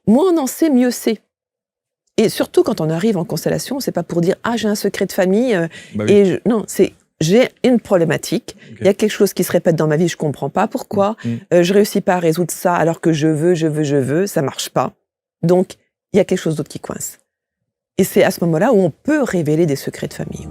moins on en sait, mieux c'est. Et surtout quand on arrive en constellation, c'est pas pour dire « Ah, j'ai un secret de famille Bah oui. Non, c'est « J'ai une problématique, Ok. il y a quelque chose qui se répète dans ma vie, je comprends pas pourquoi, je réussis pas à résoudre ça alors que je veux, ça marche pas. Donc, il y a quelque chose d'autre qui coince. » Et c'est à ce moment-là où on peut révéler des secrets de famille.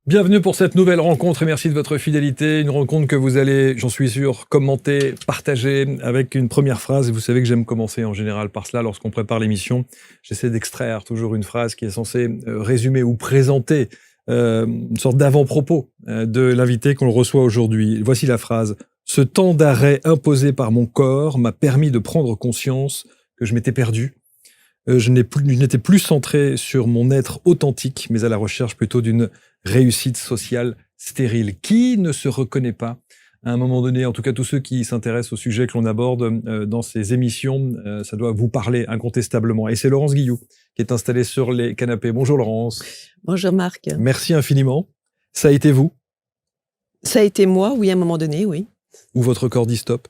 Bienvenue pour cette nouvelle rencontre et merci de votre fidélité. Une rencontre que vous allez, j'en suis sûr, commenter, partager avec une première phrase. Et vous savez que j'aime commencer en général par cela lorsqu'on prépare l'émission. J'essaie d'extraire toujours une phrase qui est censée résumer ou présenter une sorte d'avant-propos de l'invité qu'on reçoit aujourd'hui. Voici la phrase. « Ce temps d'arrêt imposé par mon corps m'a permis de prendre conscience que je m'étais perdu. Je n'étais plus centré sur mon être authentique, mais à la recherche plutôt d'une réussite sociale stérile. » Qui ne se reconnaît pas à un moment donné, en tout cas tous ceux qui s'intéressent au sujet que l'on aborde dans ces émissions, ça doit vous parler incontestablement. Et c'est Laurence Guillou qui est installée sur les canapés. Bonjour Laurence. Bonjour Marc. Merci infiniment. Ça a été vous? Ça a été moi, oui, à un moment donné, oui. Ou votre corps dit stop?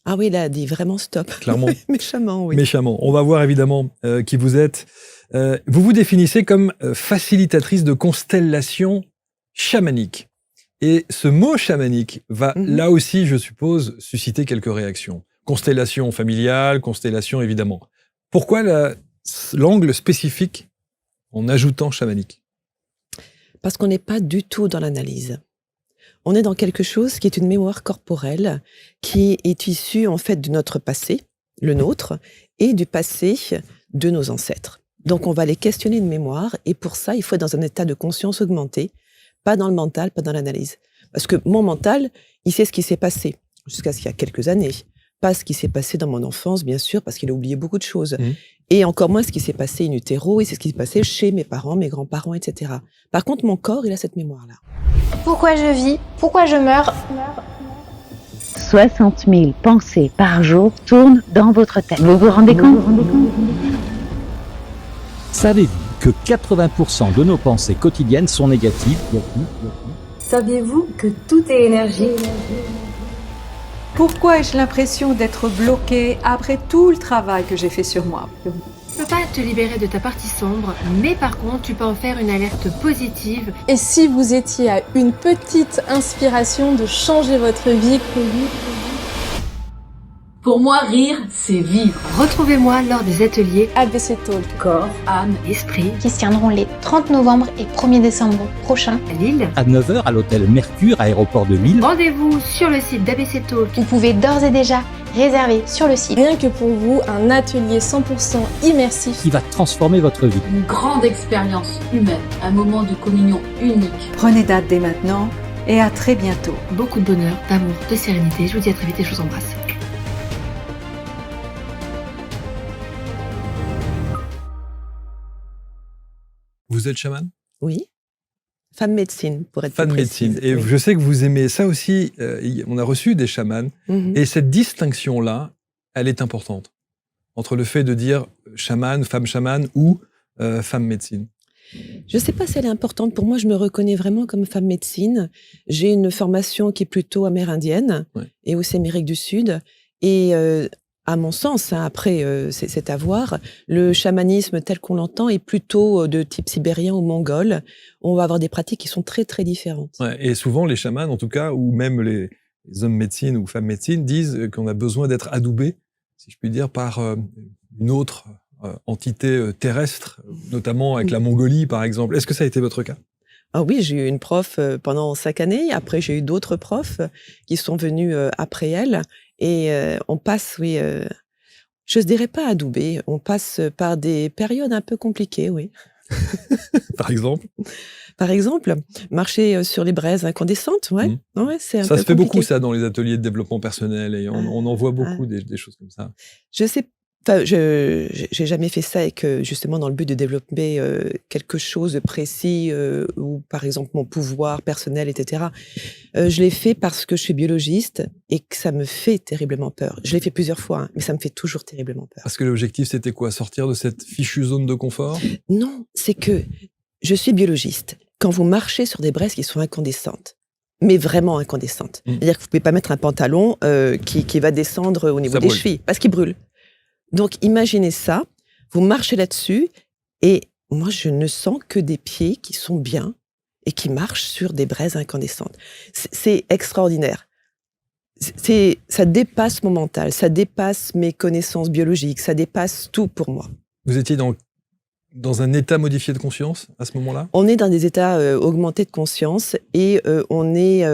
Ah oui, là, dit vraiment stop. Clairement. Méchamment, oui. Méchamment. On va voir évidemment qui vous êtes. Vous vous définissez comme facilitatrice de constellation chamanique. Et ce mot chamanique va là aussi, je suppose, susciter quelques réactions. Constellation familiale, constellation évidemment. Pourquoi l'angle spécifique en ajoutant chamanique? Parce qu'on n'est pas du tout dans l'analyse. On est dans quelque chose qui est une mémoire corporelle qui est issue en fait de notre passé, le nôtre, et du passé de nos ancêtres. Donc on va les questionner une mémoire et pour ça il faut être dans un état de conscience augmenté, pas dans le mental, pas dans l'analyse. Parce que mon mental, il sait ce qui s'est passé jusqu'à ce qu'il y a quelques années. Pas ce qui s'est passé dans mon enfance, bien sûr, parce qu'il a oublié beaucoup de choses. Et encore moins ce qui s'est passé in utero, et c'est ce qui s'est passé chez mes parents, mes grands-parents, etc. Par contre, mon corps, il a cette mémoire-là. Pourquoi je vis? Pourquoi je meurs? 60 000 pensées par jour tournent dans votre tête. Vous vous rendez compte? Savez-vous que 80% de nos pensées quotidiennes sont négatives? Saviez-vous que tout est énergie? Pourquoi ai-je l'impression d'être bloquée après tout le travail que j'ai fait sur moi? Tu peux pas te libérer de ta partie sombre, mais par contre, tu peux en faire une alerte positive. Et si vous étiez à une petite inspiration de changer votre vie? Pour moi, rire, c'est vivre. Retrouvez-moi lors des ateliers ABC Talk, Corps, âme, Esprit qui se tiendront les 30 novembre et 1er décembre prochains à Lille. À 9h à l'hôtel Mercure, aéroport de Lille. Rendez-vous sur le site d'ABC Talk. Vous pouvez d'ores et déjà réserver sur le site. Rien que pour vous, un atelier 100% immersif Qui va transformer votre vie. Une grande expérience humaine, un moment de communion unique. Prenez date dès maintenant et à très bientôt. Beaucoup de bonheur, d'amour, de sérénité. Je vous dis à très vite et je vous embrasse. Vous êtes chamane? Oui. Femme médecine, pour être Femme plus précise. médecine. Et oui. je sais que vous aimez ça aussi. On a reçu des chamanes. Et cette distinction-là, elle est importante. Entre le fait de dire chamane, femme chamane ou femme médecine. Je ne sais pas si elle est importante. Pour moi, je me reconnais vraiment comme femme médecine. J'ai une formation qui est plutôt amérindienne et aussi Amérique du Sud. Et à mon sens, après, c'est à voir, le chamanisme tel qu'on l'entend est plutôt de type sibérien ou mongol. On va avoir des pratiques qui sont très, très différentes. Ouais, et souvent, les chamans, en tout cas, ou même les hommes médecine ou femmes médecine, disent qu'on a besoin d'être adoubé, si je puis dire, par une autre entité terrestre, notamment avec la Mongolie, par exemple. Est-ce que ça a été votre cas? Ah oui, j'ai eu une prof pendant 5 années. Après, j'ai eu d'autres profs qui sont venus après elle. Et on passe, oui, je ne dirais pas adoubé, on passe par des périodes un peu compliquées, oui. Par exemple? Par exemple, marcher sur les braises incandescentes, ouais. Ouais, c'est un peu ça se fait compliqué. beaucoup, ça, dans les ateliers de développement personnel, et on en voit beaucoup des choses comme ça. Je sais, enfin, j'ai jamais fait ça avec, justement, dans le but de développer quelque chose de précis, ou par exemple mon pouvoir personnel, etc. Je l'ai fait parce que je suis biologiste et que ça me fait terriblement peur. Je l'ai fait plusieurs fois, hein, mais ça me fait toujours terriblement peur. Parce que l'objectif, c'était quoi? Sortir de cette fichue zone de confort? Non, c'est que je suis biologiste. Quand vous marchez sur des braises qui sont incandescentes, mais vraiment incandescente. C'est-à-dire que vous ne pouvez pas mettre un pantalon qui va descendre au niveau Ça des brûle. chevilles, parce qu'il brûle. Donc, imaginez ça, vous marchez là-dessus, et moi, je ne sens que des pieds qui sont bien et qui marchent sur des braises incandescentes. C'est extraordinaire. Ça dépasse mon mental, ça dépasse mes connaissances biologiques, ça dépasse tout pour moi. Vous étiez dans un état modifié de conscience à ce moment-là? On est dans des états augmentés de conscience et on est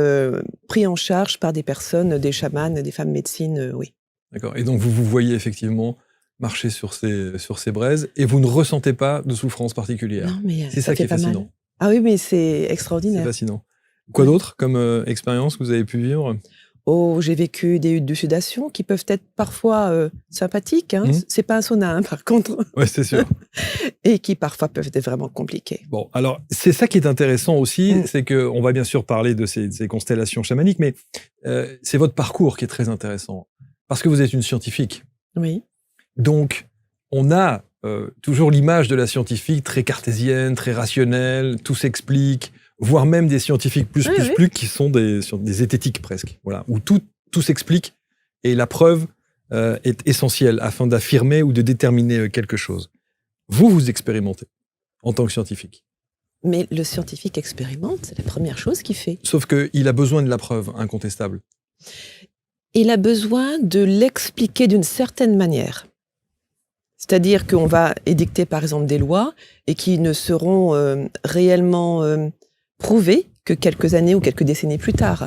pris en charge par des personnes, des chamans, des femmes médecines, oui. D'accord. Et donc vous voyez effectivement marcher sur ces braises et vous ne ressentez pas de souffrance particulière. Non, mais C'est ça qui fait est pas mal. fascinant. Ah oui, mais c'est C'est extraordinaire. fascinant. Quoi d'autre comme expérience que vous avez pu vivre? Oh, j'ai vécu des huttes de sudation qui peuvent être parfois sympathiques. Hein. C'est pas un sauna, hein, par contre. Ouais, c'est sûr. Et qui parfois peuvent être vraiment compliquées. Bon, alors c'est ça qui est intéressant aussi, c'est que on va bien sûr parler de ces constellations chamaniques, mais c'est votre parcours qui est très intéressant parce que vous êtes une scientifique. Oui. Donc on a toujours l'image de la scientifique très cartésienne, très rationnelle, tout s'explique, voire même des scientifiques plus qui sont des zététiques presque, voilà, où tout s'explique et la preuve est essentielle afin d'affirmer ou de déterminer quelque chose. Vous expérimentez en tant que scientifique. Mais le scientifique expérimente, c'est la première chose qu'il fait. Sauf qu'il a besoin de la preuve incontestable. Il a besoin de l'expliquer d'une certaine manière. C'est-à-dire qu'on va édicter par exemple des lois et qui ne seront réellement prouvées que quelques années ou quelques décennies plus tard.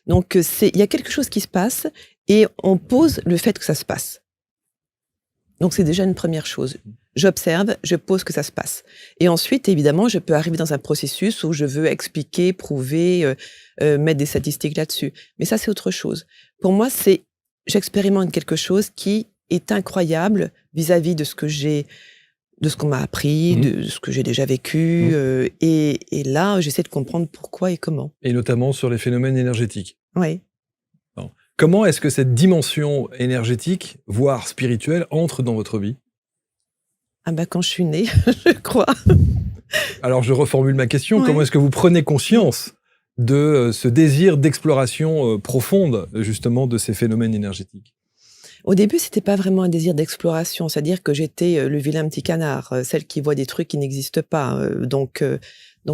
Donc il y a quelque chose qui se passe et on pose le fait que ça se passe. Donc c'est déjà une première chose. J'observe, je pose que ça se passe. Et ensuite, évidemment, je peux arriver dans un processus où je veux expliquer, prouver, mettre des statistiques là-dessus. Mais ça, c'est autre chose. Pour moi, j'expérimente quelque chose qui est incroyable vis-à-vis de ce qu'on m'a appris, de ce que j'ai déjà vécu. Et là, j'essaie de comprendre pourquoi et comment. Et notamment sur les phénomènes énergétiques. Oui. Alors, comment est-ce que cette dimension énergétique, voire spirituelle, entre dans votre vie ? Ah ben, quand je suis née, je crois. Alors, je reformule ma question. Ouais. Comment est-ce que vous prenez conscience de ce désir d'exploration profonde, justement, de ces phénomènes énergétiques ? Au début, c'était pas vraiment un désir d'exploration, c'est-à-dire que j'étais le vilain petit canard, celle qui voit des trucs qui n'existent pas. Donc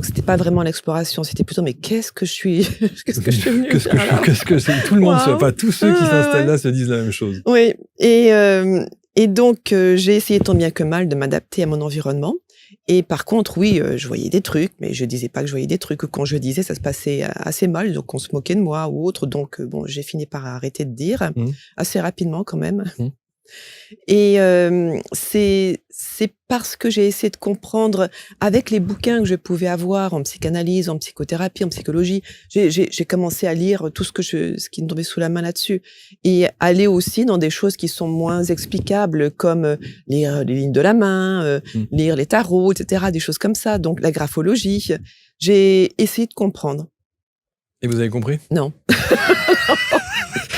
c'était pas vraiment l'exploration, c'était plutôt mais qu'est-ce que je suis, qu'est-ce que je suis venue faire là ? Qu'est-ce que c'est ? Tout le monde, Wow. enfin tous ceux qui s'installent là se disent la même chose. Oui, et donc j'ai essayé tant bien que mal de m'adapter à mon environnement. Et par contre, oui, je voyais des trucs, mais je disais pas que je voyais des trucs. Quand je disais, ça se passait assez mal, donc on se moquait de moi ou autre. Donc bon, j'ai fini par arrêter de dire assez rapidement quand même. Et c'est parce que j'ai essayé de comprendre avec les bouquins que je pouvais avoir en psychanalyse, en psychothérapie, en psychologie. J'ai commencé à lire tout ce qui me tombait sous la main là-dessus et aller aussi dans des choses qui sont moins explicables comme lire les lignes de la main, lire les tarots, etc., des choses comme ça. Donc la graphologie, j'ai essayé de comprendre. Et vous avez compris ? Non.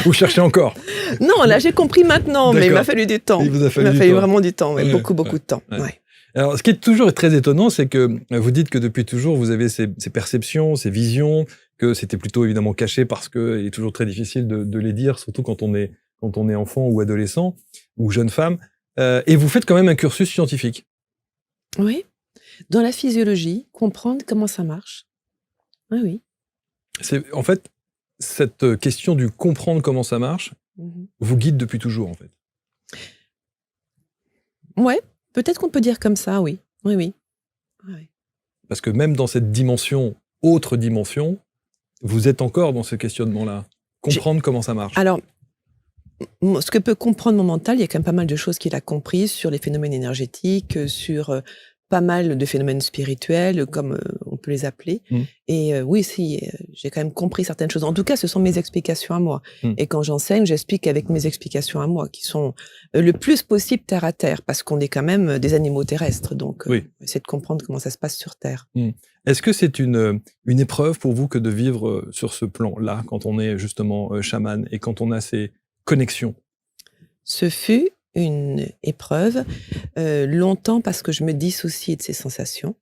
Vous cherchez encore ? Non, là j'ai compris maintenant, mais il D'accord. m'a fallu du temps. Il vous a fallu du temps. Vraiment du temps, ouais, Ouais, beaucoup ouais, de temps. ouais. Ouais. Alors, ce qui est toujours très étonnant, c'est que vous dites que depuis toujours, vous avez ces perceptions, ces visions, que c'était plutôt évidemment caché parce que il est toujours très difficile de les dire, surtout quand on est enfant ou adolescent ou jeune femme. Et vous faites quand même un cursus scientifique. Oui. Dans la physiologie, comprendre comment ça marche. Oui, oui. C'est en fait cette question du comprendre comment ça marche vous guide depuis toujours en fait. Ouais, peut-être qu'on peut dire comme ça, oui. Oui, oui. Ouais. Parce que même dans cette dimension, autre dimension, vous êtes encore dans ce questionnement-là. Comprendre comment ça marche. Alors, ce que peut comprendre mon mental, il y a quand même pas mal de choses qu'il a compris sur les phénomènes énergétiques, sur pas mal de phénomènes spirituels, comme on peut les appeler. Et oui, j'ai quand même compris certaines choses. En tout cas, ce sont mes explications à moi. Et quand j'enseigne, j'explique avec mes explications à moi, qui sont le plus possible terre à terre, parce qu'on est quand même des animaux terrestres. Donc, essayer de comprendre comment ça se passe sur Terre. Est-ce que c'est une épreuve pour vous que de vivre sur ce plan-là, quand on est justement chaman et quand on a ces connexions ? Ce fut une épreuve longtemps parce que je me dissociais de ces sensations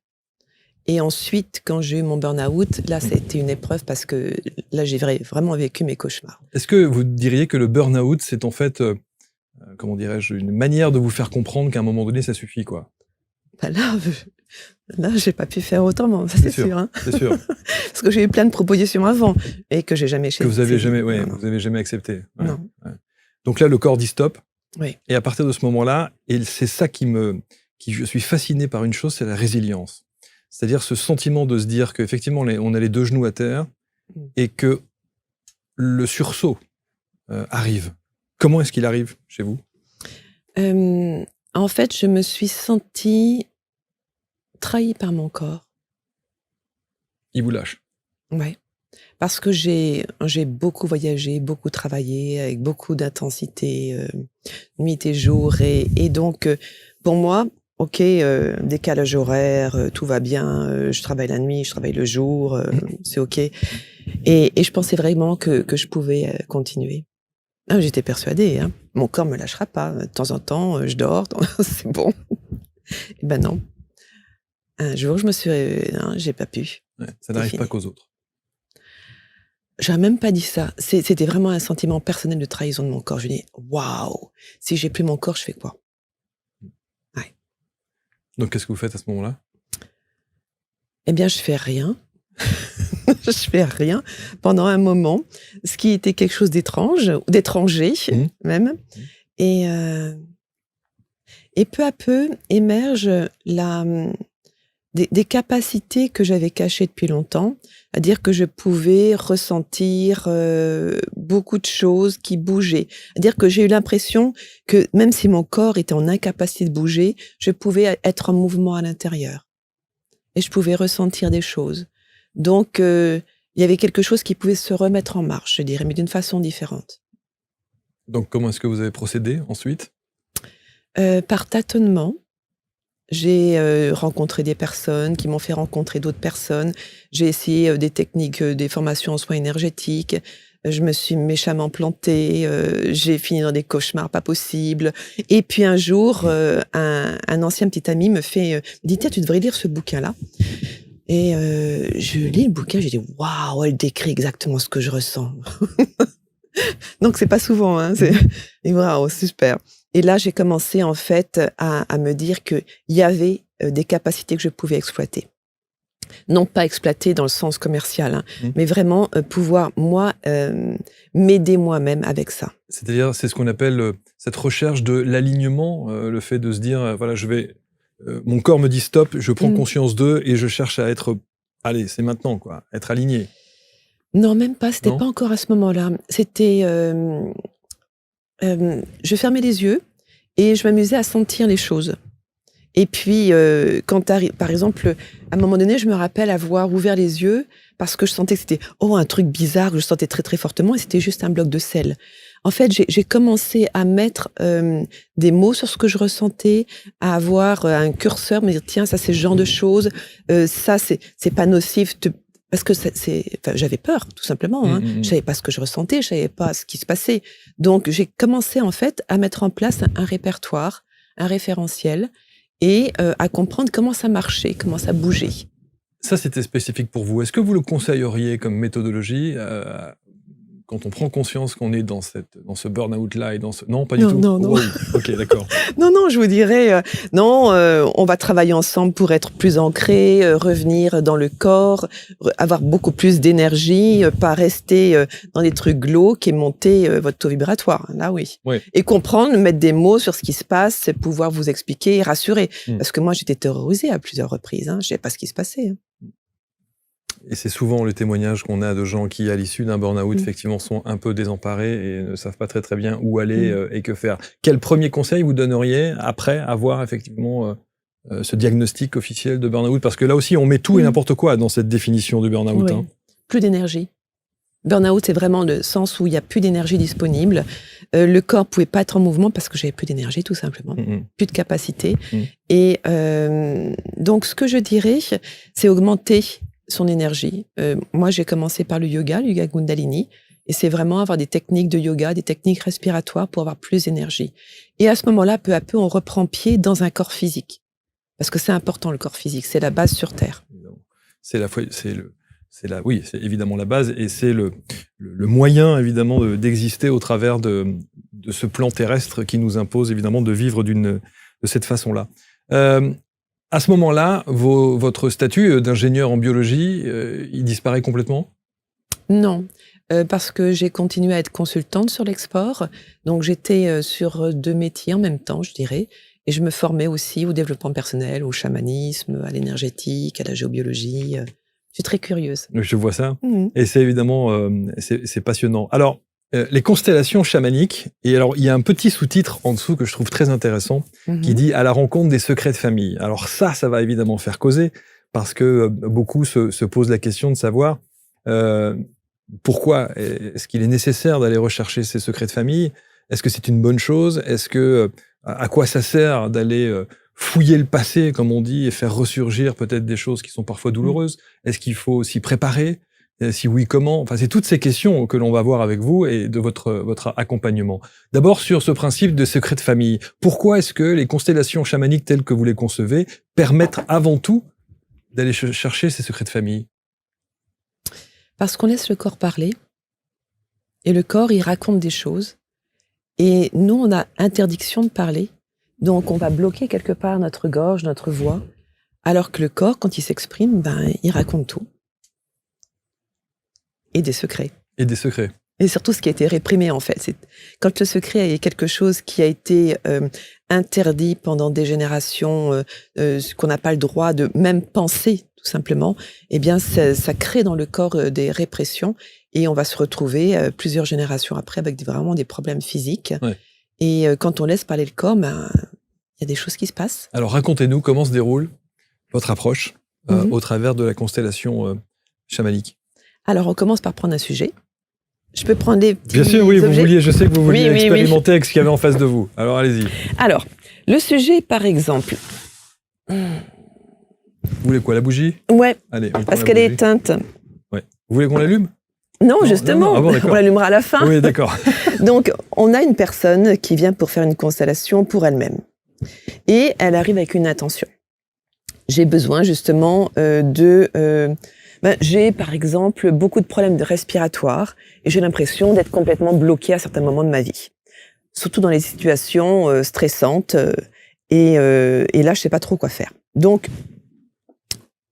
Et ensuite, quand j'ai eu mon burn-out, là, c'était une épreuve parce que là, j'ai vraiment vécu mes cauchemars. Est-ce que vous diriez que le burn-out, c'est en fait, comment dirais-je, une manière de vous faire comprendre qu'à un moment donné, ça suffit, quoi? Bah là, j'ai pas pu faire autrement, ça c'est sûr. Hein. C'est sûr. Parce que j'ai eu plein de propositions avant et que j'ai jamais Que vous avez jamais, non. vous avez jamais accepté. Ouais, Non. ouais. Donc là, le corps dit stop. Oui. Et à partir de ce moment-là, et c'est ça je suis fasciné par une chose, c'est la résilience. C'est-à-dire ce sentiment de se dire qu'effectivement, on a les 2 genoux à terre et que le sursaut arrive. Comment est-ce qu'il arrive chez vous? En fait, je me suis sentie trahie par mon corps. Il vous lâche. Ouais. Parce que j'ai beaucoup voyagé, beaucoup travaillé, avec beaucoup d'intensité, nuit et jour. Et donc, pour moi, ok, décalage horaire, tout va bien, je travaille la nuit, je travaille le jour, c'est ok. Et je pensais vraiment que je pouvais continuer. Ah, j'étais persuadée, hein. Mon corps me lâchera pas. De temps en temps, je dors, c'est bon. Et ben non. Un jour, je me suis... Non, j'ai pas pu. Ouais, ça n'arrive pas qu'aux autres. J'aurais même pas dit ça. C'était vraiment un sentiment personnel de trahison de mon corps. Je me dis, waouh, si j'ai plus mon corps, je fais quoi? Ouais. Donc, qu'est-ce que vous faites à ce moment-là? Eh bien, je fais rien. Je fais rien pendant un moment, ce qui était quelque chose d'étranger même. Et peu à peu émerge des capacités que j'avais cachées depuis longtemps, c'est-à-dire que je pouvais ressentir beaucoup de choses qui bougeaient. C'est-à-dire que j'ai eu l'impression que même si mon corps était en incapacité de bouger, je pouvais être en mouvement à l'intérieur. Et je pouvais ressentir des choses. Donc, il y avait quelque chose qui pouvait se remettre en marche, je dirais, mais d'une façon différente. Donc, comment est-ce que vous avez procédé ensuite? Par tâtonnement. J'ai rencontré des personnes qui m'ont fait rencontrer d'autres personnes. J'ai essayé des techniques, des formations en soins énergétiques. Je me suis méchamment plantée. J'ai fini dans des cauchemars pas possibles. Et puis un jour, un ancien petit ami me dit « Tiens, tu devrais lire ce bouquin-là ». Et je lis le bouquin, j'ai dit « Waouh, elle décrit exactement ce que je ressens ». Donc c'est pas souvent, hein. Et waouh, super. Et là, j'ai commencé en fait à me dire qu'il y avait des capacités que je pouvais exploiter. Non pas exploiter dans le sens commercial, hein, mais vraiment pouvoir, moi, m'aider moi-même avec ça. C'est-à-dire, c'est ce qu'on appelle cette recherche de l'alignement, le fait de se dire, voilà, mon corps me dit stop, je prends conscience d'eux et je cherche à être, allez, c'est maintenant, quoi, être aligné. Non, même pas, c'était pas encore à ce moment-là. C'était... je fermais les yeux et je m'amusais à sentir les choses. Et puis, par exemple, à un moment donné, je me rappelle avoir ouvert les yeux parce que je sentais que c'était un truc bizarre, que je sentais très très fortement, et c'était juste un bloc de sel. En fait, j'ai commencé à mettre des mots sur ce que je ressentais, à avoir un curseur, me dire tiens, ça c'est ce genre de choses, ça c'est pas nocif. Parce que j'avais peur, tout simplement. Hein. Je savais pas ce que je ressentais, je savais pas ce qui se passait. Donc, j'ai commencé, en fait, à mettre en place un répertoire, un référentiel, et à comprendre comment ça marchait, comment ça bougeait. Ça, c'était spécifique pour vous. Est-ce que vous le conseilleriez comme méthodologie quand on prend conscience qu'on est dans ce burn-out-là et dans ce... Non, pas du tout. Non. Wow. Ok, d'accord. Non, je vous dirais, on va travailler ensemble pour être plus ancré, revenir dans le corps, avoir beaucoup plus d'énergie, pas rester dans des trucs glauques et monter votre taux vibratoire. Là, oui. Et comprendre, mettre des mots sur ce qui se passe, c'est pouvoir vous expliquer et rassurer. Parce que moi, j'étais terrorisée à plusieurs reprises. Hein. Je savais pas ce qui se passait. Hein. Et c'est souvent le témoignage qu'on a de gens qui, à l'issue d'un burn-out, effectivement, sont un peu désemparés et ne savent pas très très bien où aller et que faire. Quel premier conseil vous donneriez après avoir effectivement ce diagnostic officiel de burn-out? Parce que là aussi, on met tout et n'importe quoi dans cette définition du burn-out. Oui. Hein. Plus d'énergie. Burn-out, c'est vraiment le sens où il n'y a plus d'énergie disponible. Le corps pouvait pas être en mouvement parce que j'avais plus d'énergie, tout simplement. Plus de capacité. Et donc, ce que je dirais, c'est augmenter son énergie. Moi, j'ai commencé par le yoga Kundalini, et c'est vraiment avoir des techniques de yoga, des techniques respiratoires pour avoir plus d'énergie. Et à ce moment-là, peu à peu, on reprend pied dans un corps physique. Parce que c'est important, le corps physique, c'est la base sur Terre. c'est évidemment la base et c'est le moyen évidemment d'exister au travers de ce plan terrestre qui nous impose évidemment de vivre de cette façon-là. À ce moment-là, votre statut d'ingénieur en biologie, il disparaît complètement ? Non, parce que j'ai continué à être consultante sur l'export. Donc, j'étais sur 2 métiers en même temps, je dirais. Et je me formais aussi au développement personnel, au chamanisme, à l'énergétique, à la géobiologie. Je suis très curieuse. Je vois ça. Et c'est évidemment c'est passionnant. Alors, les constellations chamaniques, et alors il y a un petit sous-titre en dessous que je trouve très intéressant, qui dit « À la rencontre des secrets de famille ». Alors ça va évidemment faire causer, parce que beaucoup se posent la question de savoir pourquoi est-ce qu'il est nécessaire d'aller rechercher ces secrets de famille ? Est-ce que c'est une bonne chose ? Est-ce que à quoi ça sert d'aller fouiller le passé, comme on dit, et faire ressurgir peut-être des choses qui sont parfois douloureuses ? Est-ce qu'il faut s'y préparer ? Si oui, comment ? Enfin, c'est toutes ces questions que l'on va voir avec vous et de votre accompagnement. D'abord, sur ce principe de secret de famille. Pourquoi est-ce que les constellations chamaniques telles que vous les concevez permettent avant tout d'aller chercher ces secrets de famille ? Parce qu'on laisse le corps parler. Et le corps, il raconte des choses. Et nous, on a interdiction de parler. Donc, on va bloquer quelque part notre gorge, notre voix. Alors que le corps, quand il s'exprime, il raconte tout. Et des secrets. Et des secrets. Et surtout ce qui a été réprimé, en fait. Quand le secret est quelque chose qui a été interdit pendant des générations, qu'on n'a pas le droit de même penser, tout simplement, eh bien, ça crée dans le corps des répressions et on va se retrouver plusieurs générations après avec vraiment des problèmes physiques. Ouais. Et quand on laisse parler le corps, il y a des choses qui se passent. Alors, racontez-nous comment se déroule votre approche au travers de la constellation chamanique. Alors, on commence par prendre un sujet. Je peux prendre des petits Bien sûr, oui, objets. je sais que vous vouliez expérimenter avec ce qu'il y avait en face de vous. Alors, allez-y. Alors, le sujet, par exemple. Vous voulez quoi, la bougie ? Ouais, allez, parce qu'elle est éteinte. Ouais. Vous voulez qu'on l'allume ? Non, justement, non. Ah bon, on l'allumera à la fin. Oui, d'accord. Donc, on a une personne qui vient pour faire une constellation pour elle-même. Et elle arrive avec une intention. J'ai besoin, justement, j'ai, par exemple, beaucoup de problèmes respiratoires et j'ai l'impression d'être complètement bloquée à certains moments de ma vie. Surtout dans les situations stressantes et là, je ne sais pas trop quoi faire. Donc,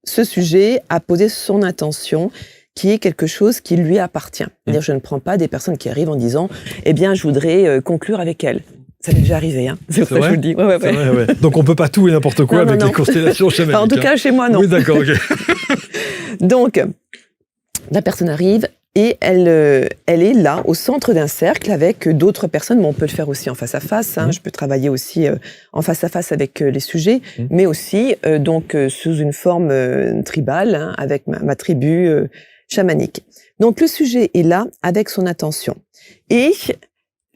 ce sujet a posé son intention qui est quelque chose qui lui appartient. C'est-à-dire, je ne prends pas des personnes qui arrivent en disant « Eh bien, je voudrais conclure avec elle ». Ça m'est déjà arrivé, hein. C'est pour ça que je vous le dis. Ouais. Vrai. Donc, on ne peut pas tout et n'importe quoi avec les constellations chamaniques. En tout cas, chez moi, non. Oui, d'accord, ok. Donc, la personne arrive et elle est là, au centre d'un cercle avec d'autres personnes. Mais on peut le faire aussi en face à face. Hein. Je peux travailler aussi en face à face avec les sujets, mais aussi sous une forme tribale, hein, avec ma tribu chamanique. Donc, le sujet est là avec son attention. Et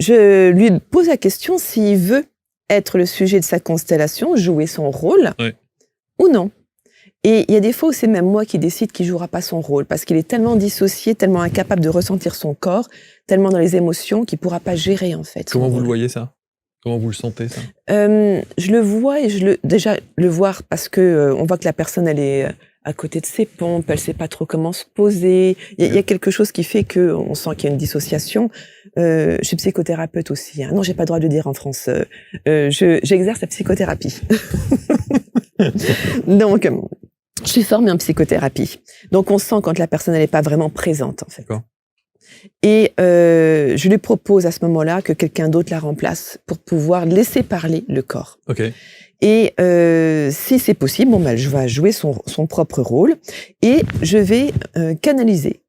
je lui pose la question s'il veut être le sujet de sa constellation, jouer son rôle, ou non. Et il y a des fois où c'est même moi qui décide qu'il ne jouera pas son rôle, parce qu'il est tellement dissocié, tellement incapable de ressentir son corps, tellement dans les émotions qu'il ne pourra pas gérer, en fait. Comment vous le voyez, ça ? Comment vous le sentez, ça ? Je le vois, et déjà, le voir parce que on voit que la personne, elle est à côté de ses pompes, elle ne sait pas trop comment se poser. Il y a quelque chose qui fait qu'on sent qu'il y a une dissociation. Je suis psychothérapeute aussi. Hein. Non, j'ai pas le droit de le dire en France. J'exerce la psychothérapie. Donc, je suis formée en psychothérapie. Donc, on sent quand la personne n'est pas vraiment présente, en fait. D'accord. Et je lui propose à ce moment-là que quelqu'un d'autre la remplace pour pouvoir laisser parler le corps. Ok. Et si c'est possible, je vais jouer son propre rôle et je vais canaliser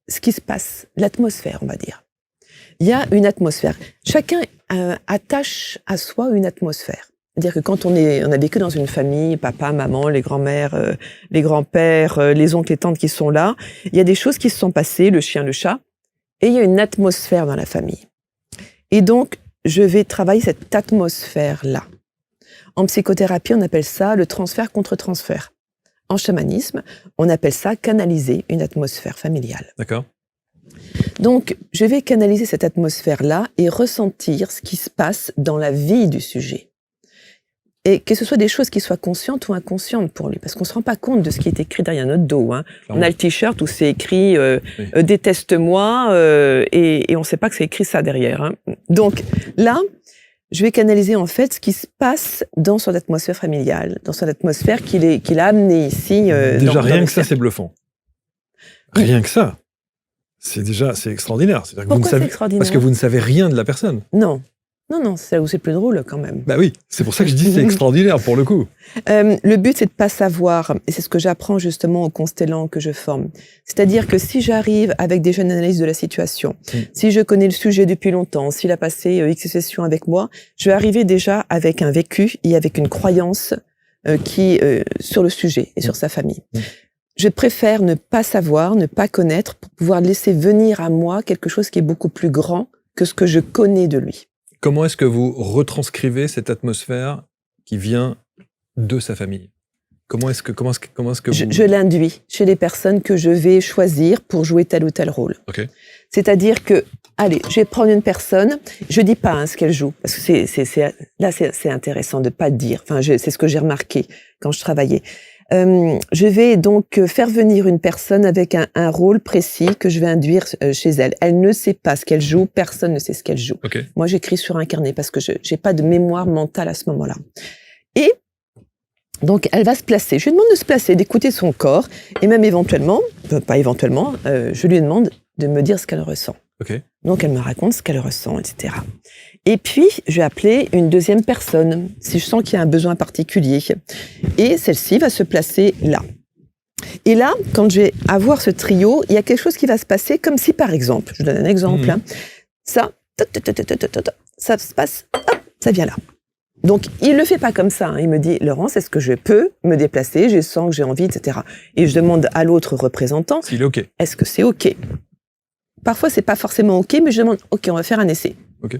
ce qui se passe, l'atmosphère, on va dire. Il y a une atmosphère. Chacun attache à soi une atmosphère. C'est-à-dire que quand on a vécu dans une famille, papa, maman, les grands-mères, les grands-pères, les oncles et tantes qui sont là, il y a des choses qui se sont passées, le chien, le chat, et il y a une atmosphère dans la famille. Et donc, je vais travailler cette atmosphère-là. En psychothérapie, on appelle ça le transfert contre transfert. En chamanisme, on appelle ça canaliser une atmosphère familiale. D'accord. Donc, je vais canaliser cette atmosphère-là et ressentir ce qui se passe dans la vie du sujet. Et que ce soit des choses qui soient conscientes ou inconscientes pour lui, parce qu'on se rend pas compte de ce qui est écrit derrière notre dos. Hein. On a le t-shirt où c'est écrit déteste-moi et on sait pas que c'est écrit ça derrière. Hein. Donc là, je vais canaliser en fait ce qui se passe dans son atmosphère familiale, dans son atmosphère qu'il a amené ici. Déjà rien que ça, c'est bluffant. Rien que ça, c'est extraordinaire. C'est-à-dire que Pourquoi c'est extraordinaire ? Parce que vous ne savez rien de la personne. Non, c'est là où c'est plus drôle quand même. Bah oui, c'est pour ça que je dis c'est extraordinaire pour le coup. Le but, c'est de pas savoir, et c'est ce que j'apprends justement aux constellants que je forme. C'est-à-dire que si j'arrive avec déjà une analyse de la situation, si je connais le sujet depuis longtemps, s'il a passé X sessions avec moi, je vais arriver déjà avec un vécu et avec une croyance sur le sujet et sur sa famille. Je préfère ne pas savoir, ne pas connaître, pour pouvoir laisser venir à moi quelque chose qui est beaucoup plus grand que ce que je connais de lui. Comment est-ce que vous retranscrivez cette atmosphère qui vient de sa famille ? Comment est-ce que vous... Je l'induis chez les personnes que je vais choisir pour jouer tel ou tel rôle. Okay. C'est-à-dire que, allez, je vais prendre une personne, je dis pas ce qu'elle joue, parce que c'est intéressant de pas dire. Enfin, c'est ce que j'ai remarqué quand je travaillais. Je vais donc faire venir une personne avec un rôle précis que je vais induire chez elle. Elle ne sait pas ce qu'elle joue, personne ne sait ce qu'elle joue. Okay. Moi, j'écris sur un carnet parce que j'ai pas de mémoire mentale à ce moment-là. Et donc, elle va se placer. Je lui demande de se placer, d'écouter son corps, et même éventuellement, je lui demande de me dire ce qu'elle ressent. Okay. Donc, elle me raconte ce qu'elle ressent, etc. Et puis, je vais appeler une deuxième personne, si je sens qu'il y a un besoin particulier. Et celle-ci va se placer là. Et là, quand je vais avoir ce trio, il y a quelque chose qui va se passer comme si, par exemple, je vous donne un exemple, hein, ça se passe, hop, ça vient là. Donc, il le fait pas comme ça. Hein. Il me dit, Laurence, est-ce que je peux me déplacer ? Je sens que j'ai envie, etc. Et je demande à l'autre représentant, s'il est OK. Est-ce que c'est OK ? Parfois, c'est pas forcément OK, mais je demande, OK, on va faire un essai. OK.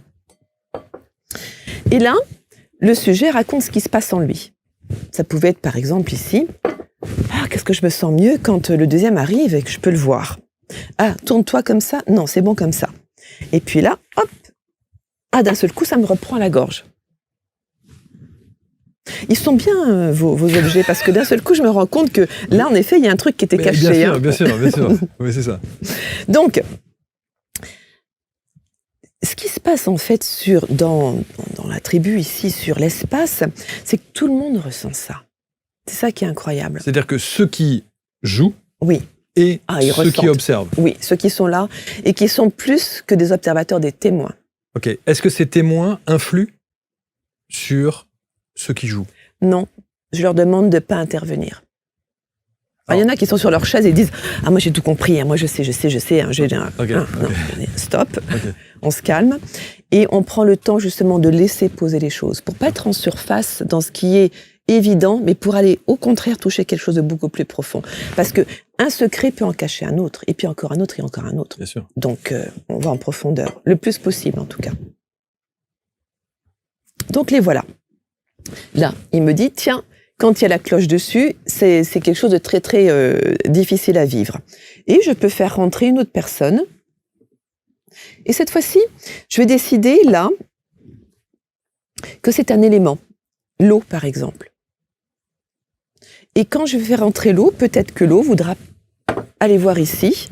Et là, le sujet raconte ce qui se passe en lui. Ça pouvait être, par exemple, ici, qu'est-ce que je me sens mieux quand le deuxième arrive et que je peux le voir. Tourne-toi comme ça. Non, c'est bon comme ça. Et puis là, hop, d'un seul coup, ça me reprend la gorge. Ils sont bien, vos objets, parce que d'un seul coup, je me rends compte que là, en effet, il y a un truc qui était caché. Bien sûr. Oui, c'est ça. Donc, ce qui se passe en fait dans la tribu ici, sur l'espace, c'est que tout le monde ressent ça. C'est ça qui est incroyable. C'est-à-dire que ceux qui jouent oui. et ils ceux qui observent. Oui, ceux qui sont là et qui sont plus que des observateurs, des témoins. Ok. Est-ce que ces témoins influent sur ceux qui jouent ? Non, je leur demande de ne pas intervenir. Il y en a qui sont sur leur chaise et disent « Ah, moi j'ai tout compris, hein, moi je sais. Non, stop, on se calme. Et on prend le temps justement de laisser poser les choses, pour pas être en surface dans ce qui est évident, mais pour aller au contraire toucher quelque chose de beaucoup plus profond. Parce que un secret peut en cacher un autre, et puis encore un autre, et encore un autre. Bien sûr. Donc on va en profondeur, le plus possible en tout cas. Donc les voilà. Là, il me dit, tiens, quand il y a la cloche dessus, c'est quelque chose de très, très difficile à vivre. Et je peux faire rentrer une autre personne. Et cette fois-ci, je vais décider, là, que c'est un élément. L'eau, par exemple. Et quand je vais faire rentrer l'eau, peut-être que l'eau voudra aller voir ici.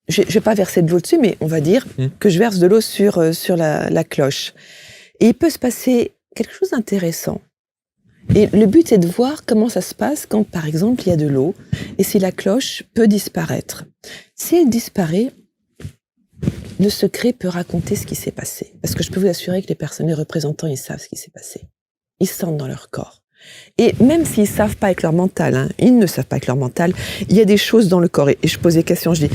Je ne vais pas verser de l'eau dessus, mais on va dire que je verse de l'eau sur la cloche. Et il peut se passer quelque chose d'intéressant. Et le but, c'est de voir comment ça se passe quand, par exemple, il y a de l'eau et si la cloche peut disparaître. Si elle disparaît, le secret peut raconter ce qui s'est passé. Parce que je peux vous assurer que les représentants, ils savent ce qui s'est passé. Ils sentent dans leur corps. Et même s'ils savent pas avec leur mental, hein, ils ne savent pas avec leur mental, il y a des choses dans le corps. Et je pose des questions, je dis,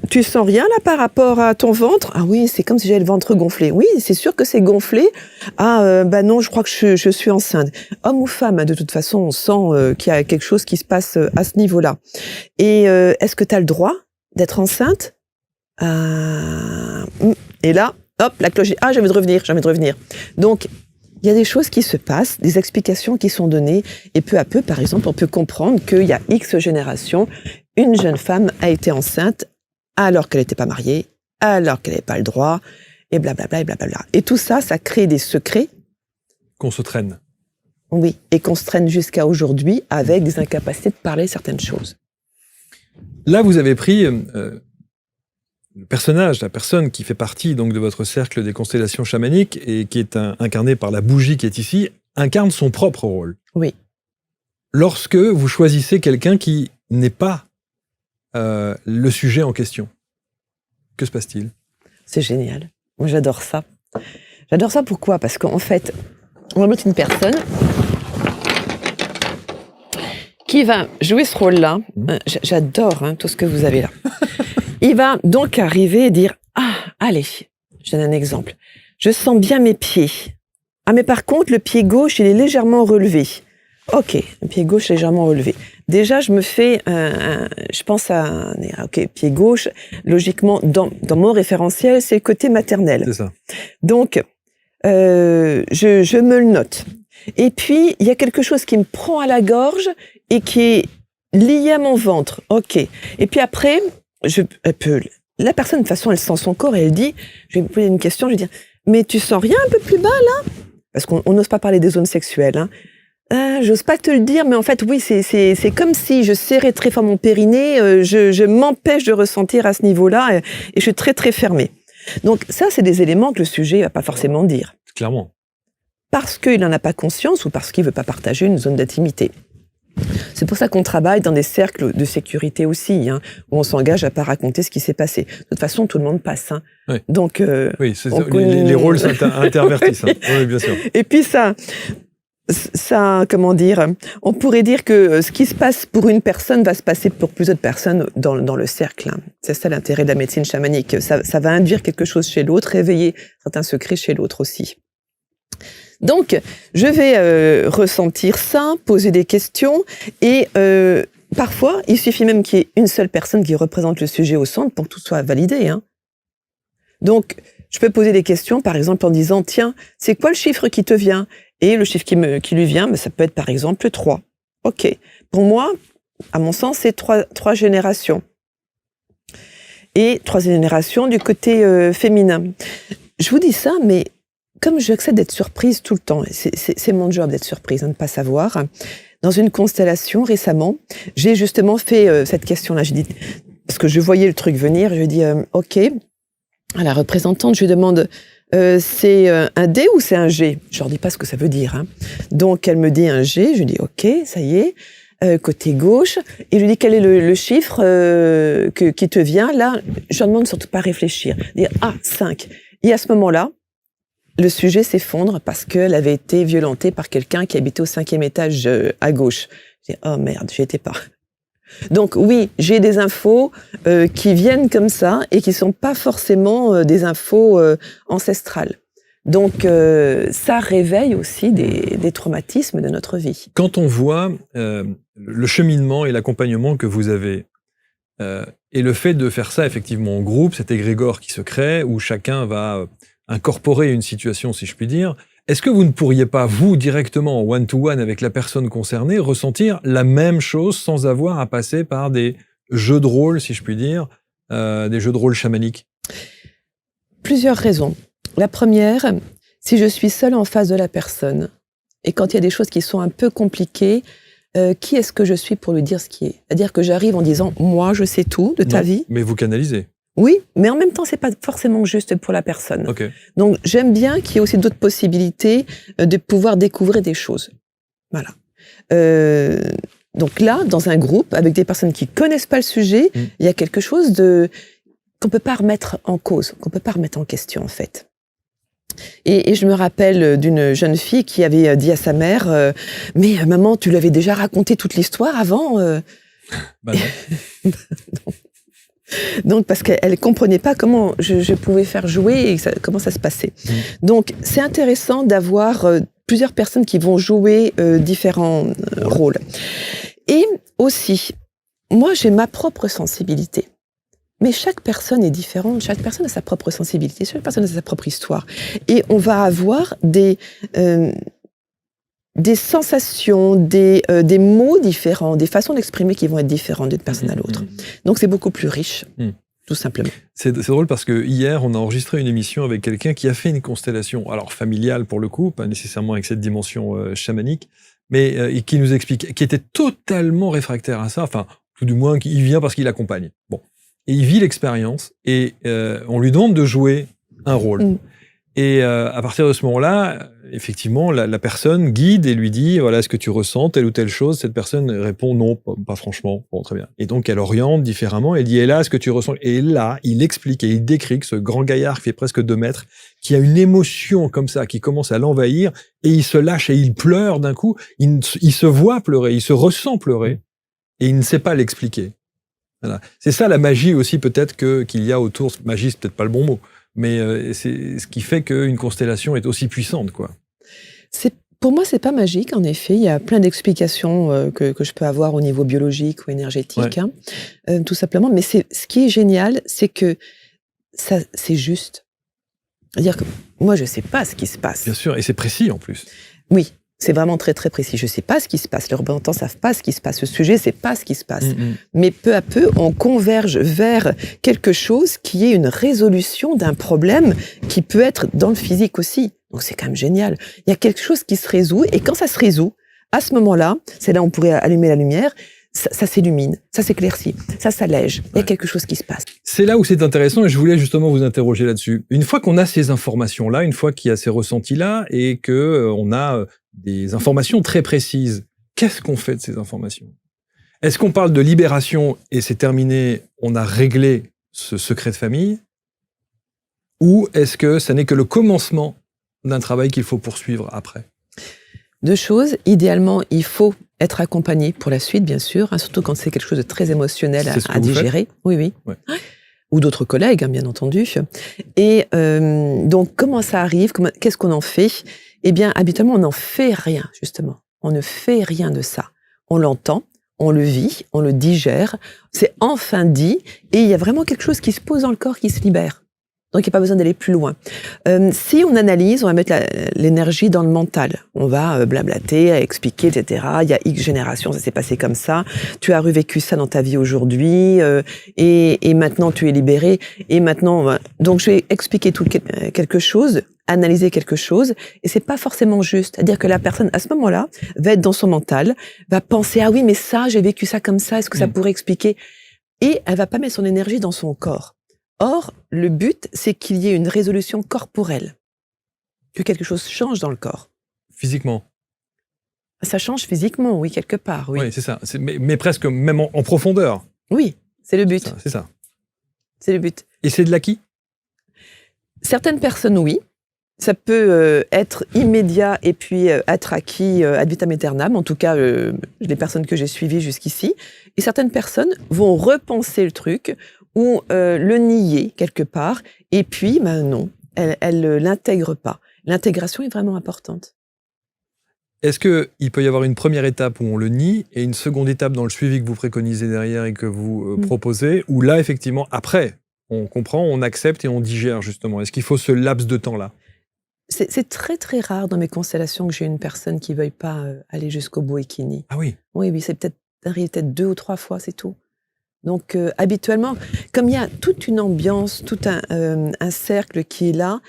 tu sens rien là par rapport à ton ventre ? Ah oui, c'est comme si j'avais le ventre gonflé. Oui, c'est sûr que c'est gonflé. Non, je crois que je suis enceinte. Homme ou femme, de toute façon, on sent qu'il y a quelque chose qui se passe à ce niveau-là. Et est-ce que tu as le droit d'être enceinte ? Et là, hop, la cloche dit, j'ai envie de revenir. Donc, il y a des choses qui se passent, des explications qui sont données, et peu à peu, par exemple, on peut comprendre qu'il y a X générations, une jeune femme a été enceinte alors qu'elle n'était pas mariée, alors qu'elle n'avait pas le droit, et blablabla, et blablabla. Et tout ça, ça crée des secrets. Qu'on se traîne. Oui, et qu'on se traîne jusqu'à aujourd'hui avec des incapacités de parler certaines choses. Là, vous avez pris le personnage, la personne qui fait partie donc de votre cercle des constellations chamaniques et qui est incarnée par la bougie qui est ici, incarne son propre rôle. Oui. Lorsque vous choisissez quelqu'un qui n'est pas le sujet en question, que se passe-t-il? C'est génial. Moi, j'adore ça. J'adore ça, pourquoi? Parce qu'en fait, on va mettre une personne qui va jouer ce rôle-là. J'adore tout ce que vous avez là. Il va donc arriver et dire « Ah, allez, je donne un exemple. Je sens bien mes pieds. Ah, mais par contre, le pied gauche, il est légèrement relevé. Ok, le pied gauche légèrement relevé. Déjà, je me fais, je pense à, ok, pied gauche. Logiquement, dans mon référentiel, c'est le côté maternel. C'est ça. Donc, je me le note. Et puis, il y a quelque chose qui me prend à la gorge et qui est lié à mon ventre. Ok. Et puis après, la personne, de toute façon, elle sent son corps et elle dit, je vais me poser une question, je vais dire, mais tu sens rien un peu plus bas, là? Parce qu'on n'ose pas parler des zones sexuelles, hein. J'ose pas te le dire, mais en fait, oui, c'est comme si je serrais très fort mon périnée, je m'empêche de ressentir à ce niveau-là, et je suis très, très fermée. Donc ça, c'est des éléments que le sujet va pas forcément dire. Clairement. Parce qu'il n'en a pas conscience ou parce qu'il veut pas partager une zone d'intimité. C'est pour ça qu'on travaille dans des cercles de sécurité aussi, hein, où on s'engage à pas raconter ce qui s'est passé. De toute façon, tout le monde passe. Hein. Oui. Donc, oui, les rôles s'intervertissent. Hein. Oui, bien sûr. Et puis ça, comment dire, on pourrait dire que ce qui se passe pour une personne va se passer pour plusieurs personnes dans le cercle. Hein. C'est ça l'intérêt de la médecine chamanique. Ça va induire quelque chose chez l'autre, réveiller certains secrets chez l'autre aussi. Donc, je vais ressentir ça, poser des questions, et parfois, il suffit même qu'il y ait une seule personne qui représente le sujet au centre pour que tout soit validé. Hein. Donc, je peux poser des questions, par exemple, en disant, tiens, c'est quoi le chiffre qui te vient? Et le chiffre qui lui vient, ça peut être par exemple 3. Ok. Pour moi, à mon sens, c'est trois générations. Et 3 générations du côté féminin. Je vous dis ça, mais comme j'accepte d'être surprise tout le temps, c'est mon job d'être surprise, hein, de ne pas savoir. Dans une constellation récemment, j'ai justement fait cette question-là. J'ai dit, parce que je voyais le truc venir, je lui ai dit, ok, à la représentante, je lui demande, c'est un D ou c'est un G? Je leur dis pas ce que ça veut dire. Hein. Donc elle me dit un G, je lui dis ok, ça y est, côté gauche, et je lui dis quel est le chiffre qui te vient là. Je leur demande surtout pas réfléchir, dire 5. Et à ce moment-là, le sujet s'effondre parce qu'elle avait été violentée par quelqu'un qui habitait au 5e étage à gauche. Je dis oh merde, j'y étais pas. Donc oui, j'ai des infos qui viennent comme ça et qui sont pas forcément des infos ancestrales. Donc ça réveille aussi des traumatismes de notre vie. Quand on voit le cheminement et l'accompagnement que vous avez, et le fait de faire ça effectivement en groupe, cet égrégore qui se crée, où chacun va incorporer une situation, si je puis dire, est-ce que vous ne pourriez pas, vous, directement, en one-to-one avec la personne concernée, ressentir la même chose sans avoir à passer par des jeux de rôle, si je puis dire, des jeux de rôle chamaniques? Plusieurs raisons. La première, si je suis seule en face de la personne, et quand il y a des choses qui sont un peu compliquées, qui est-ce que je suis pour lui dire ce qui est? C'est-à-dire que j'arrive en disant « moi, je sais tout de ta vie ». Mais vous canalisez. Oui, mais en même temps, c'est pas forcément juste pour la personne. Okay. Donc, j'aime bien qu'il y ait aussi d'autres possibilités de pouvoir découvrir des choses. Voilà. Donc là, dans un groupe, avec des personnes qui connaissent pas le sujet, il y a quelque chose qu'on peut pas remettre en cause, qu'on peut pas remettre en question, en fait. Et je me rappelle d'une jeune fille qui avait dit à sa mère « Mais maman, tu lui avais déjà raconté toute l'histoire avant Bah non. Donc, parce qu'elle comprenait pas comment je pouvais faire jouer et comment ça se passait. Donc, c'est intéressant d'avoir plusieurs personnes qui vont jouer différents rôles. Et aussi, moi, j'ai ma propre sensibilité. Mais chaque personne est différente, chaque personne a sa propre sensibilité, chaque personne a sa propre histoire. Et on va avoir des sensations, des mots différents, des façons d'exprimer qui vont être différentes d'une personne à l'autre. Donc c'est beaucoup plus riche. tout simplement. C'est drôle parce que hier, on a enregistré une émission avec quelqu'un qui a fait une constellation, alors familiale pour le coup, pas nécessairement avec cette dimension chamanique, mais et qui nous explique, qui était totalement réfractaire à ça, enfin, tout du moins, il vient parce qu'il accompagne. Bon. Et il vit l'expérience, et on lui demande de jouer un rôle. Et à partir de ce moment-là, effectivement, la personne guide et lui dit, voilà, est-ce que tu ressens telle ou telle chose? Cette personne répond non, pas franchement. Bon, très bien. Et donc, elle oriente différemment. Elle dit, et là, est-ce que tu ressens? Et là, il explique et il décrit que ce grand gaillard qui fait presque 2 mètres, qui a une émotion comme ça, qui commence à l'envahir, et il se lâche et il pleure d'un coup. Il se voit pleurer, il se ressent pleurer, et il ne sait pas l'expliquer. Voilà. C'est ça la magie aussi, peut-être, qu'il y a autour. Magie, c'est peut-être pas le bon mot. Mais c'est ce qui fait qu'une constellation est aussi puissante, quoi. Pour moi, c'est pas magique, en effet. Il y a plein d'explications que je peux avoir au niveau biologique ou énergétique, tout simplement. Mais ce qui est génial, c'est que c'est juste. C'est-à-dire que moi, je sais pas ce qui se passe. Bien sûr, et c'est précis en plus. Oui, c'est vraiment très très précis. Je sais pas ce qui se passe. Les représentants savent pas ce qui se passe. Le sujet, c'est pas ce qui se passe. Mais peu à peu, on converge vers quelque chose qui est une résolution d'un problème qui peut être dans le physique aussi. Donc c'est quand même génial. Il y a quelque chose qui se résout, et quand ça se résout, à ce moment-là, c'est là où on pourrait allumer la lumière, ça s'illumine, ça s'éclaircit, ça s'allège. Il y a quelque chose qui se passe. C'est là où c'est intéressant, et je voulais justement vous interroger là-dessus. Une fois qu'on a ces informations-là, une fois qu'il y a ces ressentis-là, et que on a des informations très précises, qu'est-ce qu'on fait de ces informations? Est-ce qu'on parle de libération et c'est terminé, on a réglé ce secret de famille? Ou est-ce que ça n'est que le commencement d'un travail qu'il faut poursuivre après? 2 choses. Idéalement, il faut être accompagné pour la suite, bien sûr, surtout quand c'est quelque chose de très émotionnel à digérer. Oui. Ouais. Ou d'autres collègues, bien entendu. Et donc, comment ça arrive? Qu'est-ce qu'on en fait? Eh bien, habituellement, on n'en fait rien, justement. On ne fait rien de ça. On l'entend, on le vit, on le digère. C'est enfin dit, et il y a vraiment quelque chose qui se pose dans le corps, qui se libère. Donc, il n'y a pas besoin d'aller plus loin. Si on analyse, on va mettre l'énergie dans le mental. On va blablater, expliquer, etc. Il y a X générations, ça s'est passé comme ça. Tu as revécu ça dans ta vie aujourd'hui, et maintenant tu es libéré. Et maintenant, donc je vais expliquer quelque chose, analyser quelque chose, et c'est pas forcément juste. C'est-à-dire que la personne, à ce moment-là, va être dans son mental, va penser, ah oui, mais ça, j'ai vécu ça comme ça, est-ce que ça pourrait expliquer? Et elle va pas mettre son énergie dans son corps. Or, le but, c'est qu'il y ait une résolution corporelle, que quelque chose change dans le corps. Physiquement? Ça change physiquement, oui, quelque part, oui. Oui, c'est ça. Mais presque même en profondeur. Oui, c'est le but. C'est ça. C'est le but. Et c'est de l'acquis? Certaines personnes, oui. Ça peut être immédiat et puis être acquis ad vitam aeternam, en tout cas les personnes que j'ai suivies jusqu'ici. Et certaines personnes vont repenser le truc ou le nier quelque part, et puis non, elles ne l'intègrent pas. L'intégration est vraiment importante. Est-ce qu'il peut y avoir une première étape où on le nie et une seconde étape dans le suivi que vous préconisez derrière et que vous proposez, où là, effectivement, après, on comprend, on accepte et on digère, justement? Est-ce qu'il faut ce laps de temps-là? C'est très très rare dans mes constellations que j'ai une personne qui ne veuille pas aller jusqu'au bout et qui nie. Ah oui? Oui, c'est arrive peut-être 2 ou 3 fois, c'est tout. Donc habituellement, comme il y a toute une ambiance, tout un cercle qui est là,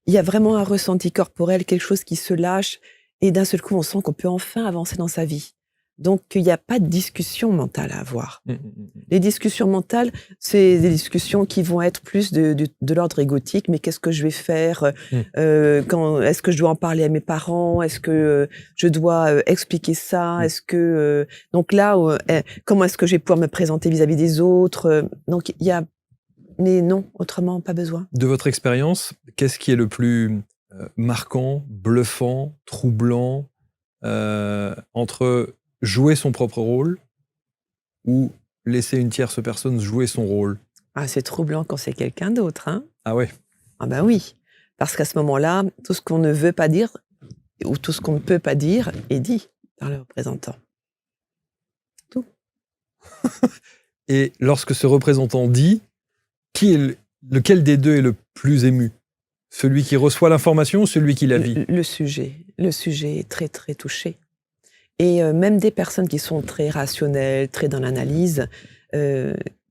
il y a vraiment un ressenti corporel, quelque chose qui se lâche, et d'un seul coup, on sent qu'on peut enfin avancer dans sa vie. Donc il n'y a pas de discussion mentale à avoir. Les discussions mentales, c'est des discussions qui vont être plus de l'ordre égotique. Mais qu'est-ce que je vais faire? Est-ce que je dois en parler à mes parents? Est-ce que je dois expliquer ça? Est-ce que donc là, comment est-ce que je vais pouvoir me présenter vis-à-vis des autres? Donc il y a, mais non, autrement pas besoin. De votre expérience, qu'est-ce qui est le plus marquant, bluffant, troublant entre jouer son propre rôle ou laisser une tierce personne jouer son rôle? Ah, c'est troublant quand c'est quelqu'un d'autre, hein? Ah ouais? Ah ben oui, parce qu'à ce moment-là, tout ce qu'on ne veut pas dire ou tout ce qu'on ne peut pas dire est dit par le représentant. Tout. Et lorsque ce représentant dit, lequel des deux est le plus ému? Celui qui reçoit l'information ou celui qui la vit? Le sujet est très très touché. Et même des personnes qui sont très rationnelles, très dans l'analyse,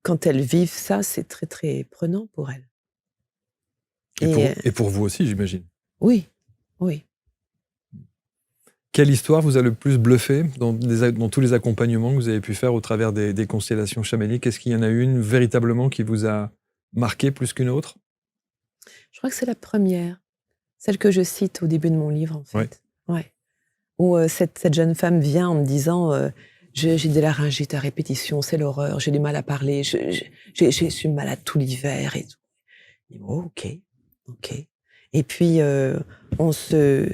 quand elles vivent ça, c'est très, très prenant pour elles. Et pour vous aussi, j'imagine. Oui, oui. Quelle histoire vous a le plus bluffé dans tous les accompagnements que vous avez pu faire au travers des constellations chamaniques? Est-ce qu'il y en a une véritablement qui vous a marqué plus qu'une autre? Je crois que c'est la première, celle que je cite au début de mon livre, en fait. Ouais. Où cette jeune femme vient en me disant j'ai de la laryngite à répétition, c'est l'horreur, j'ai du mal à parler, je suis malade tout l'hiver et tout. Et oh, ok. Et puis on se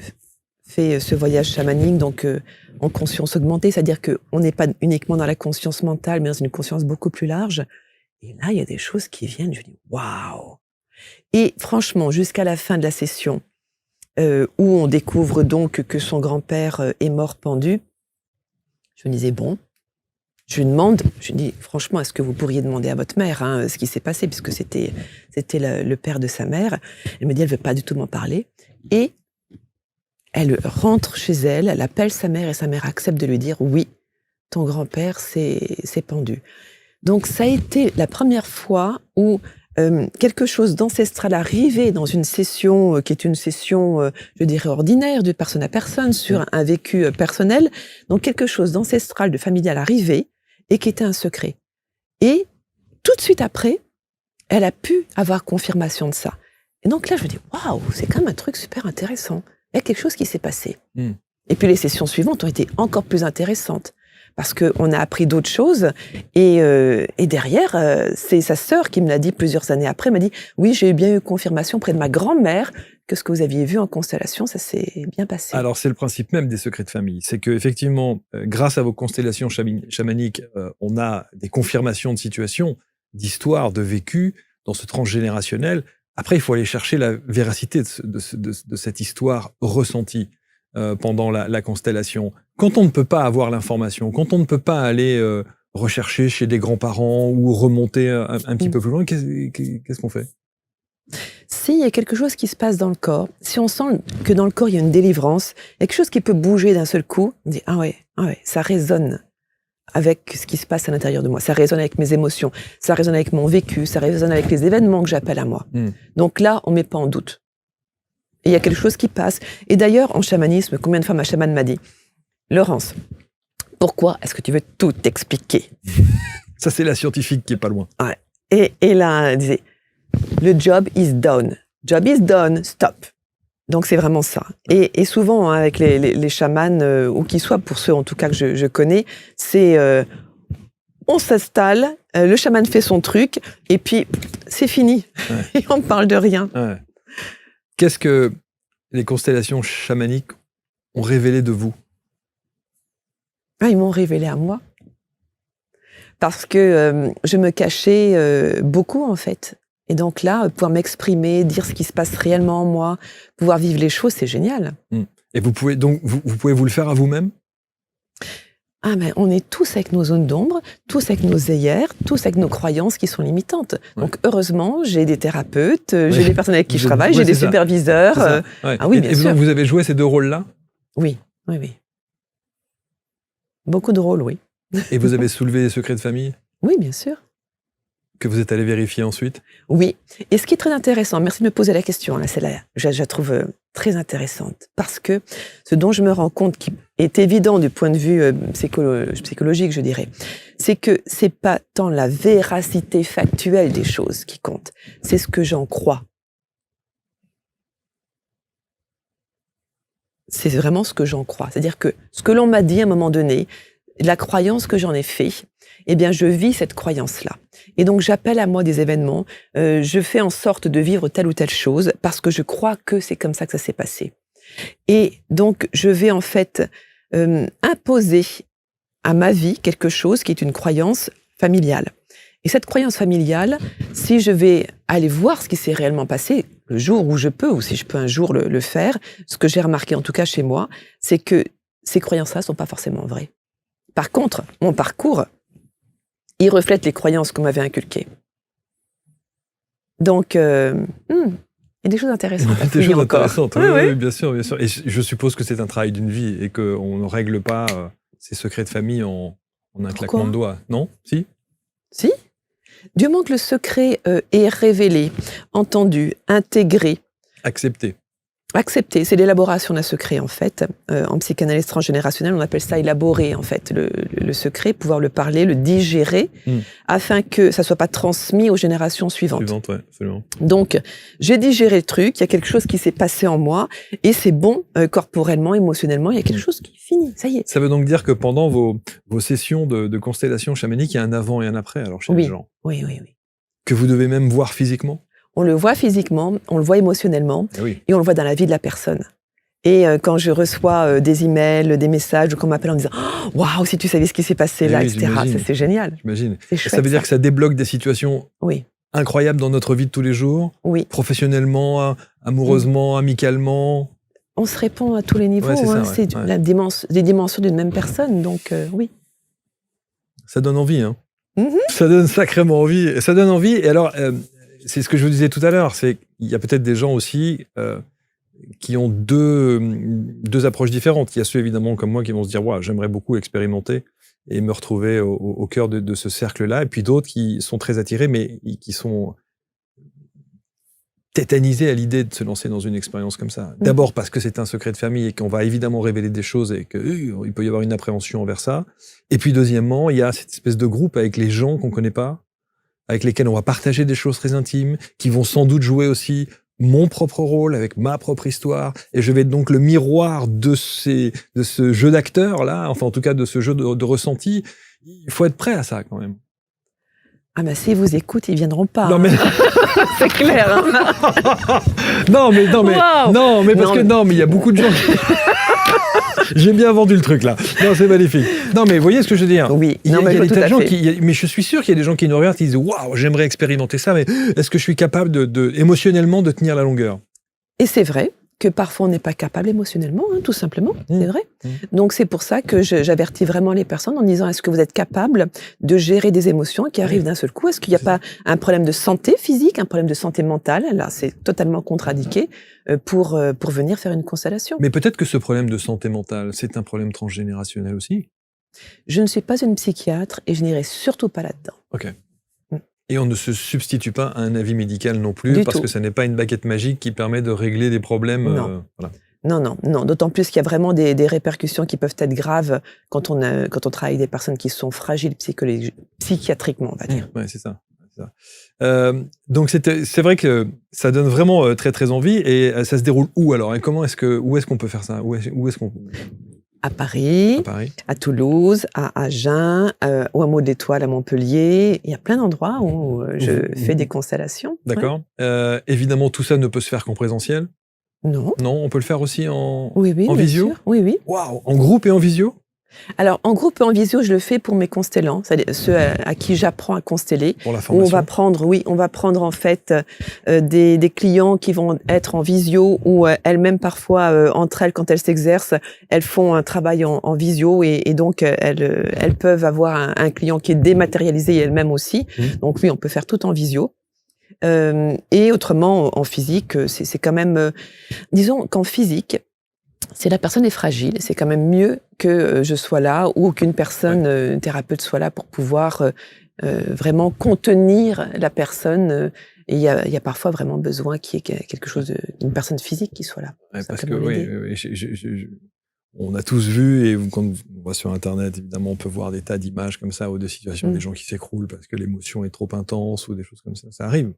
fait ce voyage chamanique donc en conscience augmentée, c'est-à-dire qu'on n'est pas uniquement dans la conscience mentale, mais dans une conscience beaucoup plus large. Et là, il y a des choses qui viennent, je dis waouh. Et franchement, jusqu'à la fin de la session, où on découvre donc que son grand-père est mort pendu, je me disais, bon, je lui demande, je lui dis, franchement, est-ce que vous pourriez demander à votre mère ce qui s'est passé, puisque c'était le père de sa mère. Elle me dit, elle veut pas du tout m'en parler. Et elle rentre chez elle, elle appelle sa mère, et sa mère accepte de lui dire, oui, ton grand-père s'est pendu. Donc ça a été la première fois où quelque chose d'ancestral arrivait dans une session qui est une session, je dirais, ordinaire, de personne à personne, sur un vécu personnel. Donc quelque chose d'ancestral, de familial arrivait et qui était un secret. Et tout de suite après, elle a pu avoir confirmation de ça. Et donc là, je me dis, waouh, c'est quand même un truc super intéressant. Il y a quelque chose qui s'est passé. Et puis les sessions suivantes ont été encore plus intéressantes. Parce qu'on a appris d'autres choses. Et derrière, c'est sa sœur qui me l'a dit plusieurs années après, m'a dit « Oui, j'ai bien eu confirmation auprès de ma grand-mère que ce que vous aviez vu en constellation, ça s'est bien passé. » Alors, c'est le principe même des secrets de famille. C'est qu'effectivement, grâce à vos constellations chamaniques, on a des confirmations de situations, d'histoires, de vécus dans ce transgénérationnel. Après, il faut aller chercher la véracité de cette histoire ressentie pendant la constellation. Quand on ne peut pas avoir l'information, quand on ne peut pas aller rechercher chez des grands-parents ou remonter un petit peu plus loin, qu'est-ce qu'on fait? Si, il y a quelque chose qui se passe dans le corps, si on sent que dans le corps, il y a une délivrance, il y a quelque chose qui peut bouger d'un seul coup, on dit « Ah ouais, ça résonne avec ce qui se passe à l'intérieur de moi, ça résonne avec mes émotions, ça résonne avec mon vécu, ça résonne avec les événements que j'appelle à moi. » Donc là, on ne met pas en doute. Et il y a quelque chose qui passe. Et d'ailleurs, en chamanisme, combien de fois ma chamane m'a dit « Laurence, pourquoi est-ce que tu veux tout expliquer ?» Ça, c'est la scientifique qui est pas loin. Ouais. Et là, elle disait « Le job is done. Job is done, stop. » Donc, c'est vraiment ça. Et souvent, avec les chamans, ou qui soient, pour ceux en tout cas que je connais, c'est on s'installe, le chaman fait son truc, et puis c'est fini. Et on ne parle de rien. Ouais. Qu'est-ce que les constellations chamaniques ont révélé de vous? Ils m'ont révélé à moi. Parce que je me cachais beaucoup, en fait. Et donc là, pouvoir m'exprimer, dire ce qui se passe réellement en moi, pouvoir vivre les choses, c'est génial. Et vous pouvez donc vous pouvez vous le faire à vous-même? Mais on est tous avec nos zones d'ombre, tous avec nos œillères, tous avec nos croyances qui sont limitantes. Ouais. Donc heureusement, j'ai des thérapeutes, j'ai des personnes avec qui je travaille, j'ai des superviseurs. Ah oui, bien sûr. Et vous avez joué ces deux rôles-là? Oui. Beaucoup de rôles, oui. Et vous avez soulevé des secrets de famille? Oui, bien sûr. Que vous êtes allé vérifier ensuite? Oui. Et ce qui est très intéressant, merci de me poser la question, là, celle-là, je la trouve très intéressante, parce que ce dont je me rends compte qui est évident du point de vue psychologique, je dirais, c'est que c'est pas tant la véracité factuelle des choses qui compte, c'est ce que j'en crois. C'est vraiment ce que j'en crois. C'est-à-dire que ce que l'on m'a dit à un moment donné, la croyance que j'en ai fait, eh bien, je vis cette croyance-là. Et donc, j'appelle à moi des événements, je fais en sorte de vivre telle ou telle chose parce que je crois que c'est comme ça que ça s'est passé. Et donc, je vais en fait imposer à ma vie quelque chose qui est une croyance familiale. Et cette croyance familiale, si je vais aller voir ce qui s'est réellement passé, le jour où je peux, ou si je peux un jour le faire, ce que j'ai remarqué en tout cas chez moi, c'est que ces croyances-là ne sont pas forcément vraies. Par contre, mon parcours, il reflète les croyances qu'on m'avait inculquées. Donc, il y a des choses intéressantes à des choses encore. Intéressantes, oui, bien sûr. Et je suppose que c'est un travail d'une vie et qu'on ne règle pas ces secrets de famille en un claquement de doigts. Non? Si? Si. Du moment que le secret est révélé, entendu, intégré, Accepter. accepté, c'est l'élaboration d'un secret en fait. En psychanalyse transgénérationnelle, on appelle ça élaborer en fait le secret, pouvoir le parler, le digérer, afin que ça soit pas transmis aux générations suivantes. Ouais, absolument. Donc, j'ai digéré le truc, il y a quelque chose qui s'est passé en moi, et c'est bon, corporellement, émotionnellement, il y a quelque chose qui est fini, ça y est. Ça veut donc dire que pendant vos sessions de constellation chamanique, il y a un avant et un après alors chez les gens. Oui. Que vous devez même voir physiquement. On le voit physiquement, on le voit émotionnellement, Oui. et on le voit dans la vie de la personne. Et quand je reçois des emails, des messages, ou qu'on m'appelle en me disant « Waouh, si tu savais ce qui s'est passé là, etc. » C'est génial. J'imagine. C'est chouette, Ça veut dire que ça débloque des situations incroyables dans notre vie de tous les jours. Oui. Professionnellement, amoureusement, amicalement. On se répond à tous les niveaux. C'est des dimensions d'une même personne, donc oui. Ça donne envie, hein. Ça donne sacrément envie. Ça donne envie. Et alors, c'est ce que je vous disais tout à l'heure, c'est qu'il y a peut-être des gens aussi qui ont deux approches différentes. Il y a ceux, évidemment, comme moi, qui vont se dire « j'aimerais beaucoup expérimenter et me retrouver au cœur de ce cercle-là ». Et puis d'autres qui sont très attirés, mais qui sont tétanisés à l'idée de se lancer dans une expérience comme ça. D'abord parce que c'est un secret de famille et qu'on va évidemment révéler des choses et qu'il peut y avoir une appréhension envers ça. Et puis deuxièmement, il y a cette espèce de groupe avec les gens qu'on connaît pas, avec lesquels on va partager des choses très intimes, qui vont sans doute jouer aussi mon propre rôle avec ma propre histoire, et je vais être donc le miroir de ce jeu d'acteur-là, enfin en tout cas de ce jeu de ressenti. Il faut être prêt à ça quand même. Ah ben s'ils vous écoutent, ils viendront pas. Non mais c'est clair. Hein. non mais il y a beaucoup de gens. J'ai bien vendu le truc là. Non, c'est magnifique. Non, mais vous voyez ce que je veux dire? Oui. Il y a des tas de gens mais je suis sûr qu'il y a des gens qui nous regardent et qui disent waouh, j'aimerais expérimenter ça, mais est-ce que je suis capable émotionnellement de tenir la longueur? Et c'est vrai que parfois on n'est pas capable émotionnellement, tout simplement, c'est vrai. Donc c'est pour ça que j'avertis vraiment les personnes en disant est-ce que vous êtes capable de gérer des émotions qui arrivent d'un seul coup? Est-ce qu'il n'y a pas un problème de santé physique, un problème de santé mentale? Là, c'est totalement contre-indiqué pour venir faire une constellation. Mais peut-être que ce problème de santé mentale, c'est un problème transgénérationnel aussi? Je ne suis pas une psychiatre et je n'irai surtout pas là-dedans. Ok. Et on ne se substitue pas à un avis médical non plus, parce que ça n'est pas une baguette magique qui permet de régler des problèmes. Non. Non. D'autant plus qu'il y a vraiment des répercussions qui peuvent être graves quand on travaille avec des personnes qui sont fragiles psychiatriquement, on va dire. Ouais, c'est ça. Donc c'est vrai que ça donne vraiment très très envie. Et ça se déroule où alors? Et où est-ce qu'on peut faire ça? Où est-ce qu'on... À Paris, à Toulouse, à Agen, au Hameau de l'Étoile à Montpellier. Il y a plein d'endroits où je fais des constellations. D'accord. Ouais. Évidemment, tout ça ne peut se faire qu'en présentiel. Non. Non, on peut le faire aussi en bien visio. Sûr. Oui. Waouh, en groupe et en visio. Alors, en groupe et en visio, je le fais pour mes constellants, c'est-à-dire ceux à qui j'apprends à consteller. Pour la formation. On va prendre en fait des clients qui vont être en visio ou elles-mêmes parfois entre elles, quand elles s'exercent, elles font un travail en visio et donc elles peuvent avoir un client qui est dématérialisé et elles-mêmes aussi. Donc oui, on peut faire tout en visio. Et autrement, en physique, c'est quand même... disons qu'en physique, si la personne est fragile, c'est quand même mieux que je sois là ou qu'une personne, une thérapeute soit là pour pouvoir vraiment contenir la personne. Et il y a parfois vraiment besoin qu'il y ait quelque chose d'une personne physique qui soit là. Ouais, parce que on a tous vu, et quand on va sur Internet, évidemment, on peut voir des tas d'images comme ça ou de situations des gens qui s'écroulent parce que l'émotion est trop intense ou des choses comme ça. Ça arrive.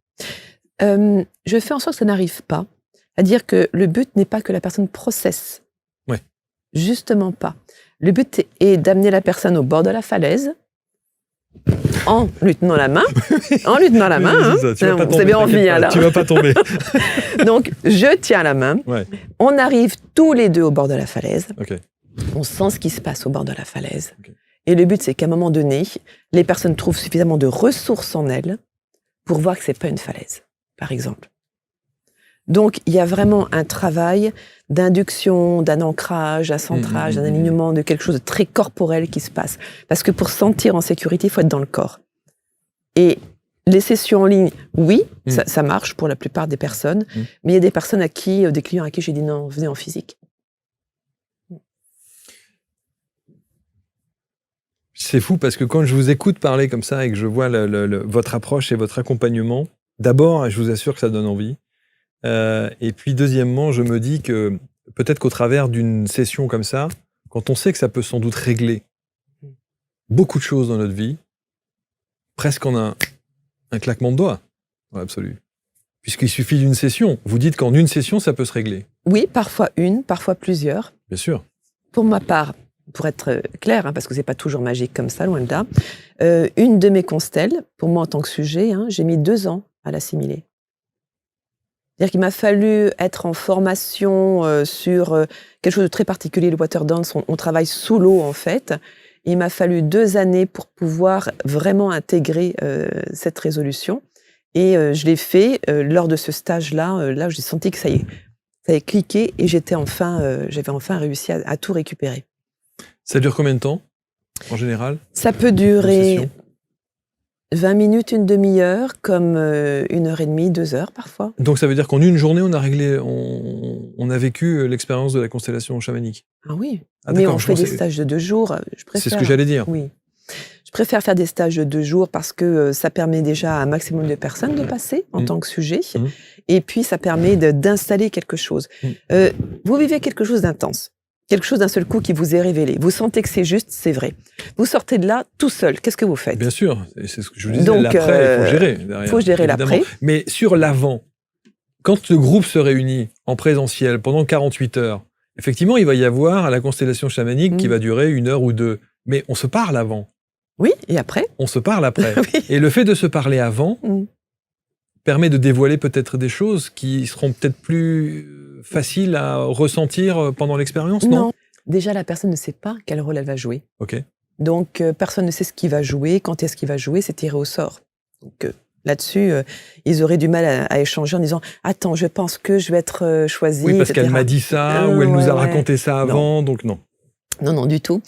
Je fais en sorte que ça n'arrive pas. C'est-à-dire que le but n'est pas que la personne processe. Ouais. Justement pas. Le but est d'amener la personne au bord de la falaise en lui tenant la main. Vous avez envie, là. Tu vas pas tomber. Donc, je tiens la main. Ouais. On arrive tous les deux au bord de la falaise. Okay. On sent ce qui se passe au bord de la falaise. Okay. Et le but, c'est qu'à un moment donné, les personnes trouvent suffisamment de ressources en elles pour voir que c'est pas une falaise, par exemple. Donc, il y a vraiment un travail d'induction, d'un ancrage, d'un centrage, d'un alignement, de quelque chose de très corporel qui se passe. Parce que pour se sentir en sécurité, il faut être dans le corps. Et les sessions en ligne, oui, ça marche pour la plupart des personnes, mais il y a des personnes des clients à qui j'ai dit non, venez en physique. C'est fou parce que quand je vous écoute parler comme ça et que je vois votre approche et votre accompagnement, d'abord, je vous assure que ça donne envie. Et puis, deuxièmement, je me dis que peut-être qu'au travers d'une session comme ça, quand on sait que ça peut sans doute régler beaucoup de choses dans notre vie, presque en un claquement de doigts, dans l'absolu. Puisqu'il suffit d'une session. Vous dites qu'en une session, ça peut se régler. Oui, parfois une, parfois plusieurs. Bien sûr. Pour ma part, pour être clair, parce que c'est pas toujours magique comme ça, loin de là, une de mes constelles, pour moi en tant que sujet, j'ai mis 2 ans à l'assimiler. C'est-à-dire qu'il m'a fallu être en formation sur quelque chose de très particulier, le water dance. On travaille sous l'eau, en fait. Il m'a fallu 2 années pour pouvoir vraiment intégrer cette résolution. Et je l'ai fait lors de ce stage-là. Là, j'ai senti que ça y est cliqué et j'avais enfin réussi à tout récupérer. Ça dure combien de temps, en général? Ça peut durer 20 minutes, une demi-heure, comme 1h30, 2 heures parfois. Donc ça veut dire qu'en une journée, on a vécu l'expérience de la constellation chamanique. Ah oui, mais on fait des stages de 2 jours. C'est ce que j'allais dire. Oui. Je préfère faire des stages de 2 jours parce que ça permet déjà à un maximum de personnes de passer en tant que sujet. Et puis, ça permet d'installer quelque chose. Vous vivez quelque chose d'intense. Quelque chose d'un seul coup qui vous est révélé. Vous sentez que c'est juste, c'est vrai. Vous sortez de là tout seul. Qu'est-ce que vous faites? Bien sûr, c'est ce que je vous disais. Donc, l'après, il faut gérer. Il faut gérer l'après. Mais sur l'avant, quand le groupe se réunit en présentiel pendant 48 heures, effectivement, il va y avoir la constellation chamanique qui va durer 1 heure ou 2. Mais on se parle avant. Oui, et après? On se parle après. Oui. Et le fait de se parler avant permet de dévoiler peut-être des choses qui seront peut-être plus faciles à ressentir pendant l'expérience, non? Déjà, la personne ne sait pas quel rôle elle va jouer. Ok. Donc, personne ne sait ce qu'il va jouer, quand est-ce qu'il va jouer, c'est tiré au sort. Donc, là-dessus, ils auraient du mal à échanger en disant « Attends, je pense que je vais être choisie. » Oui, parce qu'elle m'a dit ça, ou elle nous a raconté ça avant, donc non. Non, du tout.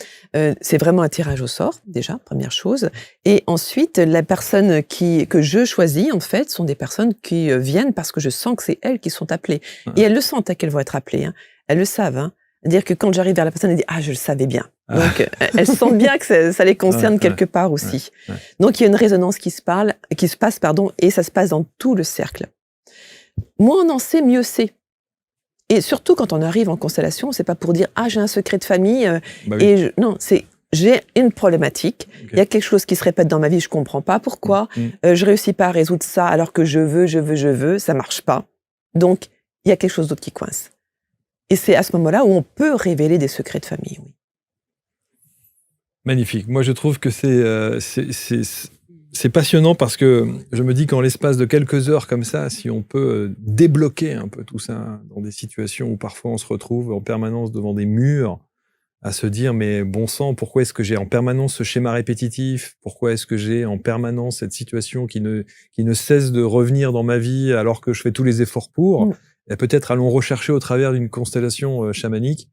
C'est vraiment un tirage au sort, déjà, première chose. Et ensuite, la personne que je choisis, en fait, sont des personnes qui viennent parce que je sens que c'est elles qui sont appelées. Et elles le sentent qu'elles vont être appelées. Elles le savent. C'est-à-dire que quand j'arrive vers la personne, elle dit « Ah, je le savais bien ». Donc, elles sentent bien que ça les concerne quelque part aussi. Donc, il y a une résonance qui se passe, et ça se passe dans tout le cercle. Moins on en sait, mieux c'est. Et surtout, quand on arrive en constellation, c'est pas pour dire « Ah, j'ai un secret de famille non, c'est « J'ai une problématique, il y a quelque chose qui se répète dans ma vie, je comprends pas pourquoi, je réussis pas à résoudre ça alors que je veux, ça marche pas. Donc, il y a quelque chose d'autre qui coince. » Et c'est à ce moment-là où on peut révéler des secrets de famille, oui. Magnifique. Moi, je trouve que c'est passionnant parce que je me dis qu'en l'espace de quelques heures comme ça, si on peut débloquer un peu tout ça dans des situations où parfois on se retrouve en permanence devant des murs à se dire mais bon sang, pourquoi est-ce que j'ai en permanence ce schéma répétitif? Pourquoi est-ce que j'ai en permanence cette situation qui ne cesse de revenir dans ma vie alors que je fais tous les efforts pour? Et peut-être allons rechercher au travers d'une constellation chamanique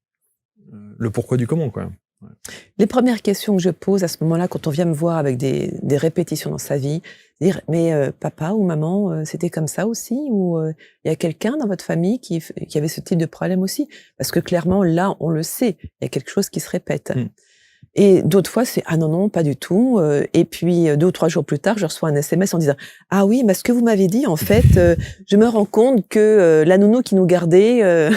le pourquoi du comment, quoi. Ouais. Les premières questions que je pose à ce moment-là, quand on vient me voir avec des répétitions dans sa vie, dire mais papa ou maman, c'était comme ça aussi, ou il y a quelqu'un dans votre famille qui avait ce type de problème aussi, parce que clairement là on le sait, il y a quelque chose qui se répète. Et d'autres fois c'est ah non pas du tout, et puis 2 ou 3 jours plus tard je reçois un SMS en disant ah oui mais ce que vous m'avez dit en fait je me rends compte que la nounou qui nous gardait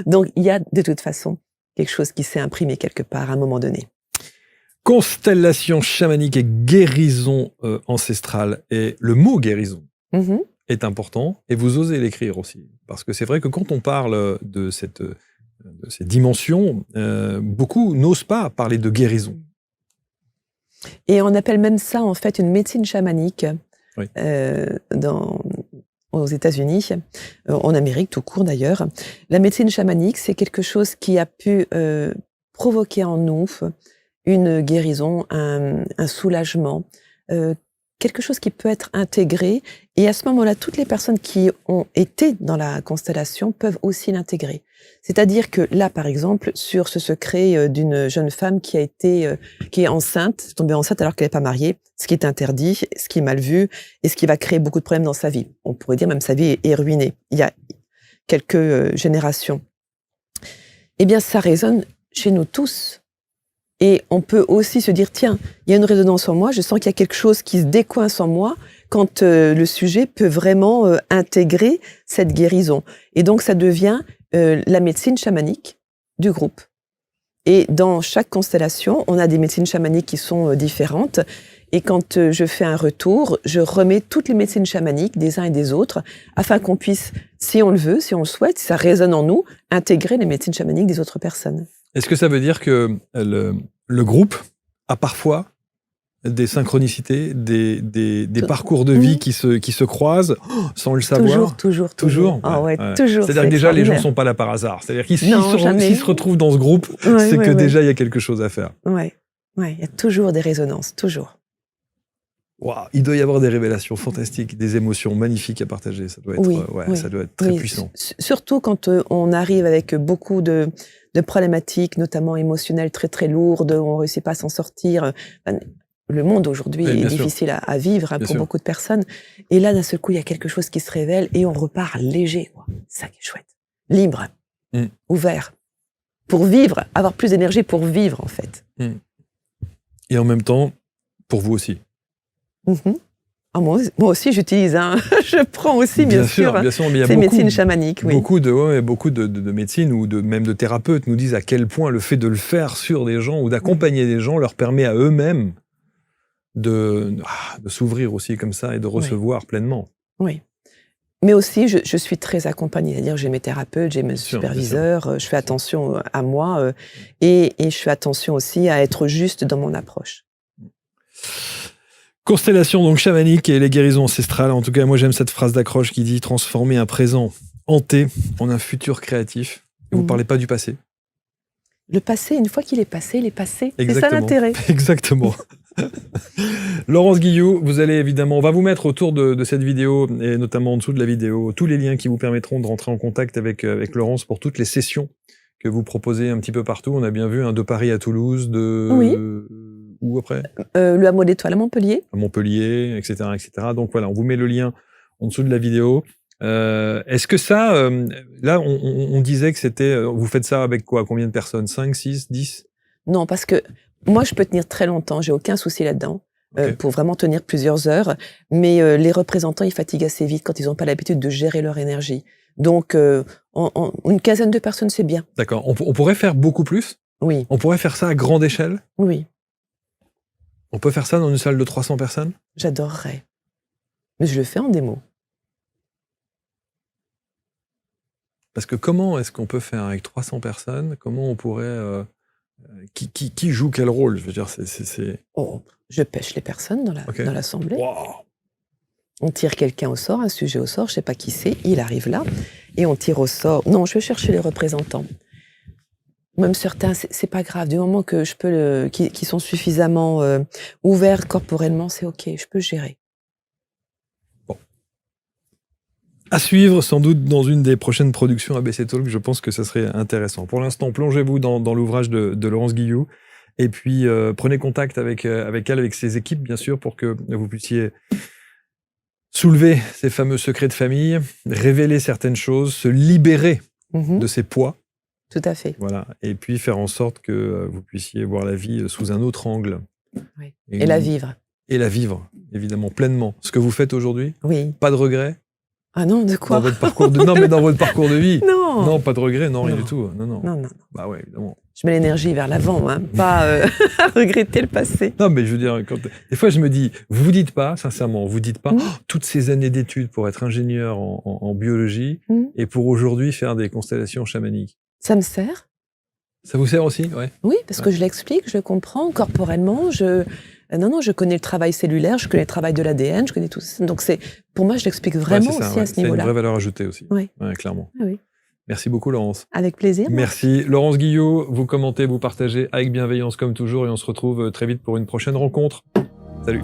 donc il y a de toute façon quelque chose qui s'est imprimé quelque part à un moment donné. Constellation chamanique et guérison ancestrale. Et le mot guérison est important, et vous osez l'écrire aussi. Parce que c'est vrai que quand on parle de ces dimensions, beaucoup n'osent pas parler de guérison. Et on appelle même ça en fait une médecine chamanique aux États-Unis, en Amérique tout court d'ailleurs. La médecine chamanique, c'est quelque chose qui a pu provoquer en nous une guérison, un soulagement, quelque chose qui peut être intégré. Et à ce moment-là, toutes les personnes qui ont été dans la constellation peuvent aussi l'intégrer. C'est-à-dire que là, par exemple, sur ce secret d'une jeune femme qui est enceinte, tombée enceinte alors qu'elle n'est pas mariée, ce qui est interdit, ce qui est mal vu, et ce qui va créer beaucoup de problèmes dans sa vie. On pourrait dire même sa vie est ruinée. Il y a quelques générations. Eh bien, ça résonne chez nous tous. Et on peut aussi se dire, tiens, il y a une résonance en moi, je sens qu'il y a quelque chose qui se décoince en moi quand le sujet peut vraiment intégrer cette guérison. Et donc, ça devient la médecine chamanique du groupe. Et dans chaque constellation, on a des médecines chamaniques qui sont différentes. Et quand je fais un retour, je remets toutes les médecines chamaniques des uns et des autres, afin qu'on puisse, si on le veut, si on le souhaite, si ça résonne en nous, intégrer les médecines chamaniques des autres personnes. Est-ce que ça veut dire que le groupe a parfois des synchronicités, des parcours de vie qui se croisent sans le savoir? Toujours. Ah ouais, toujours. C'est-à-dire que déjà, les gens ne sont pas là par hasard. C'est-à-dire qu'ils s'ils se retrouvent dans ce groupe, c'est que déjà, il y a quelque chose à faire. Oui, il y a toujours des résonances, toujours. Wow, il doit y avoir des révélations fantastiques, des émotions magnifiques à partager. Ça doit être, ça doit être très puissant. Surtout quand on arrive avec beaucoup de problématiques, notamment émotionnelles très très lourdes, où on ne réussit pas à s'en sortir. Le monde aujourd'hui est difficile à vivre pour beaucoup de personnes. Et là, d'un seul coup, il y a quelque chose qui se révèle et on repart léger. C'est ça qui est chouette. Libre, ouvert. Pour vivre, avoir plus d'énergie pour vivre, en fait. Et en même temps, pour vous aussi. Ah, moi aussi, j'utilise. Je prends aussi, bien sûr, mais il y a ces médecines chamaniques. Oui. Beaucoup de médecines ou même de thérapeutes nous disent à quel point le fait de le faire sur des gens ou d'accompagner des gens leur permet à eux-mêmes de s'ouvrir aussi comme ça et de recevoir pleinement. Oui. Mais aussi, je suis très accompagnée. C'est-à-dire, j'ai mes thérapeutes, j'ai mes superviseurs, je fais attention à moi et je fais attention aussi à être juste dans mon approche. Constellation donc chamanique et les guérisons ancestrales. En tout cas, moi j'aime cette phrase d'accroche qui dit transformer un présent hanté en un futur créatif. Et vous ne parlez pas du passé. Le passé, une fois qu'il est passé, il est passé. C'est ça l'intérêt. Exactement. Laurence Guillou, vous allez évidemment, on va vous mettre autour de cette vidéo et notamment en dessous de la vidéo tous les liens qui vous permettront de rentrer en contact avec Laurence pour toutes les sessions que vous proposez un petit peu partout. On a bien vu de Paris à Toulouse, où après le hameau d'Étoile à Montpellier. À Montpellier, etc., etc. Donc voilà, on vous met le lien en dessous de la vidéo. Est-ce que ça, là, on disait que c'était, vous faites ça avec quoi? Combien de personnes? 5, 6, 10? Non, parce que moi, je peux tenir très longtemps, j'ai aucun souci là-dedans, pour vraiment tenir plusieurs heures. Mais les représentants, ils fatiguent assez vite quand ils n'ont pas l'habitude de gérer leur énergie. Donc, une quinzaine de personnes, c'est bien. D'accord. On pourrait faire beaucoup plus? Oui. On pourrait faire ça à grande échelle? Oui. On peut faire ça dans une salle de 300 personnes? J'adorerais. Mais je le fais en démo. Parce que comment est-ce qu'on peut faire avec 300 personnes? Comment on pourrait... qui joue quel rôle? Je veux dire, c'est... Oh, je pêche les personnes dans l'assemblée. Wow. On tire quelqu'un au sort, un sujet au sort, je ne sais pas qui c'est, il arrive là, et on tire au sort. Non, je vais chercher les représentants. Même certains, c'est pas grave. Du moment que je peux, qui sont suffisamment ouverts corporellement, c'est ok, je peux gérer. Bon. À suivre, sans doute, dans une des prochaines productions ABC Talk, je pense que ça serait intéressant. Pour l'instant, plongez-vous dans l'ouvrage de Laurence Guillou, et puis prenez contact avec elle, avec ses équipes, bien sûr, pour que vous puissiez soulever ces fameux secrets de famille, révéler certaines choses, se libérer de ces poids. Tout à fait. Voilà. Et puis faire en sorte que vous puissiez voir la vie sous un autre angle. Oui. Et la vivre. Et la vivre, évidemment, pleinement. Ce que vous faites aujourd'hui, oui. Pas de regrets? Ah non, de quoi? Dans votre parcours de... Non, mais dans votre parcours de vie. Non. Non, pas de regrets, non, rien du tout. Non. Bah ouais, évidemment. Je mets l'énergie vers l'avant, pas à regretter le passé. Non, mais je veux dire, des fois je me dis, vous dites pas, sincèrement, vous dites pas toutes ces années d'études pour être ingénieur en biologie et pour aujourd'hui faire des constellations chamaniques. Ça me sert. Ça vous sert aussi? Ouais. Oui, parce que je l'explique, je le comprends corporellement. Je connais le travail cellulaire, je connais le travail de l'ADN, je connais tout ça. Donc pour moi, je l'explique vraiment aussi à ce niveau-là. C'est une vraie valeur ajoutée aussi. Oui. Ouais, clairement. Oui. Merci beaucoup, Laurence. Avec plaisir. Merci. Laurence Guillou, vous commentez, vous partagez avec bienveillance comme toujours et on se retrouve très vite pour une prochaine rencontre. Salut.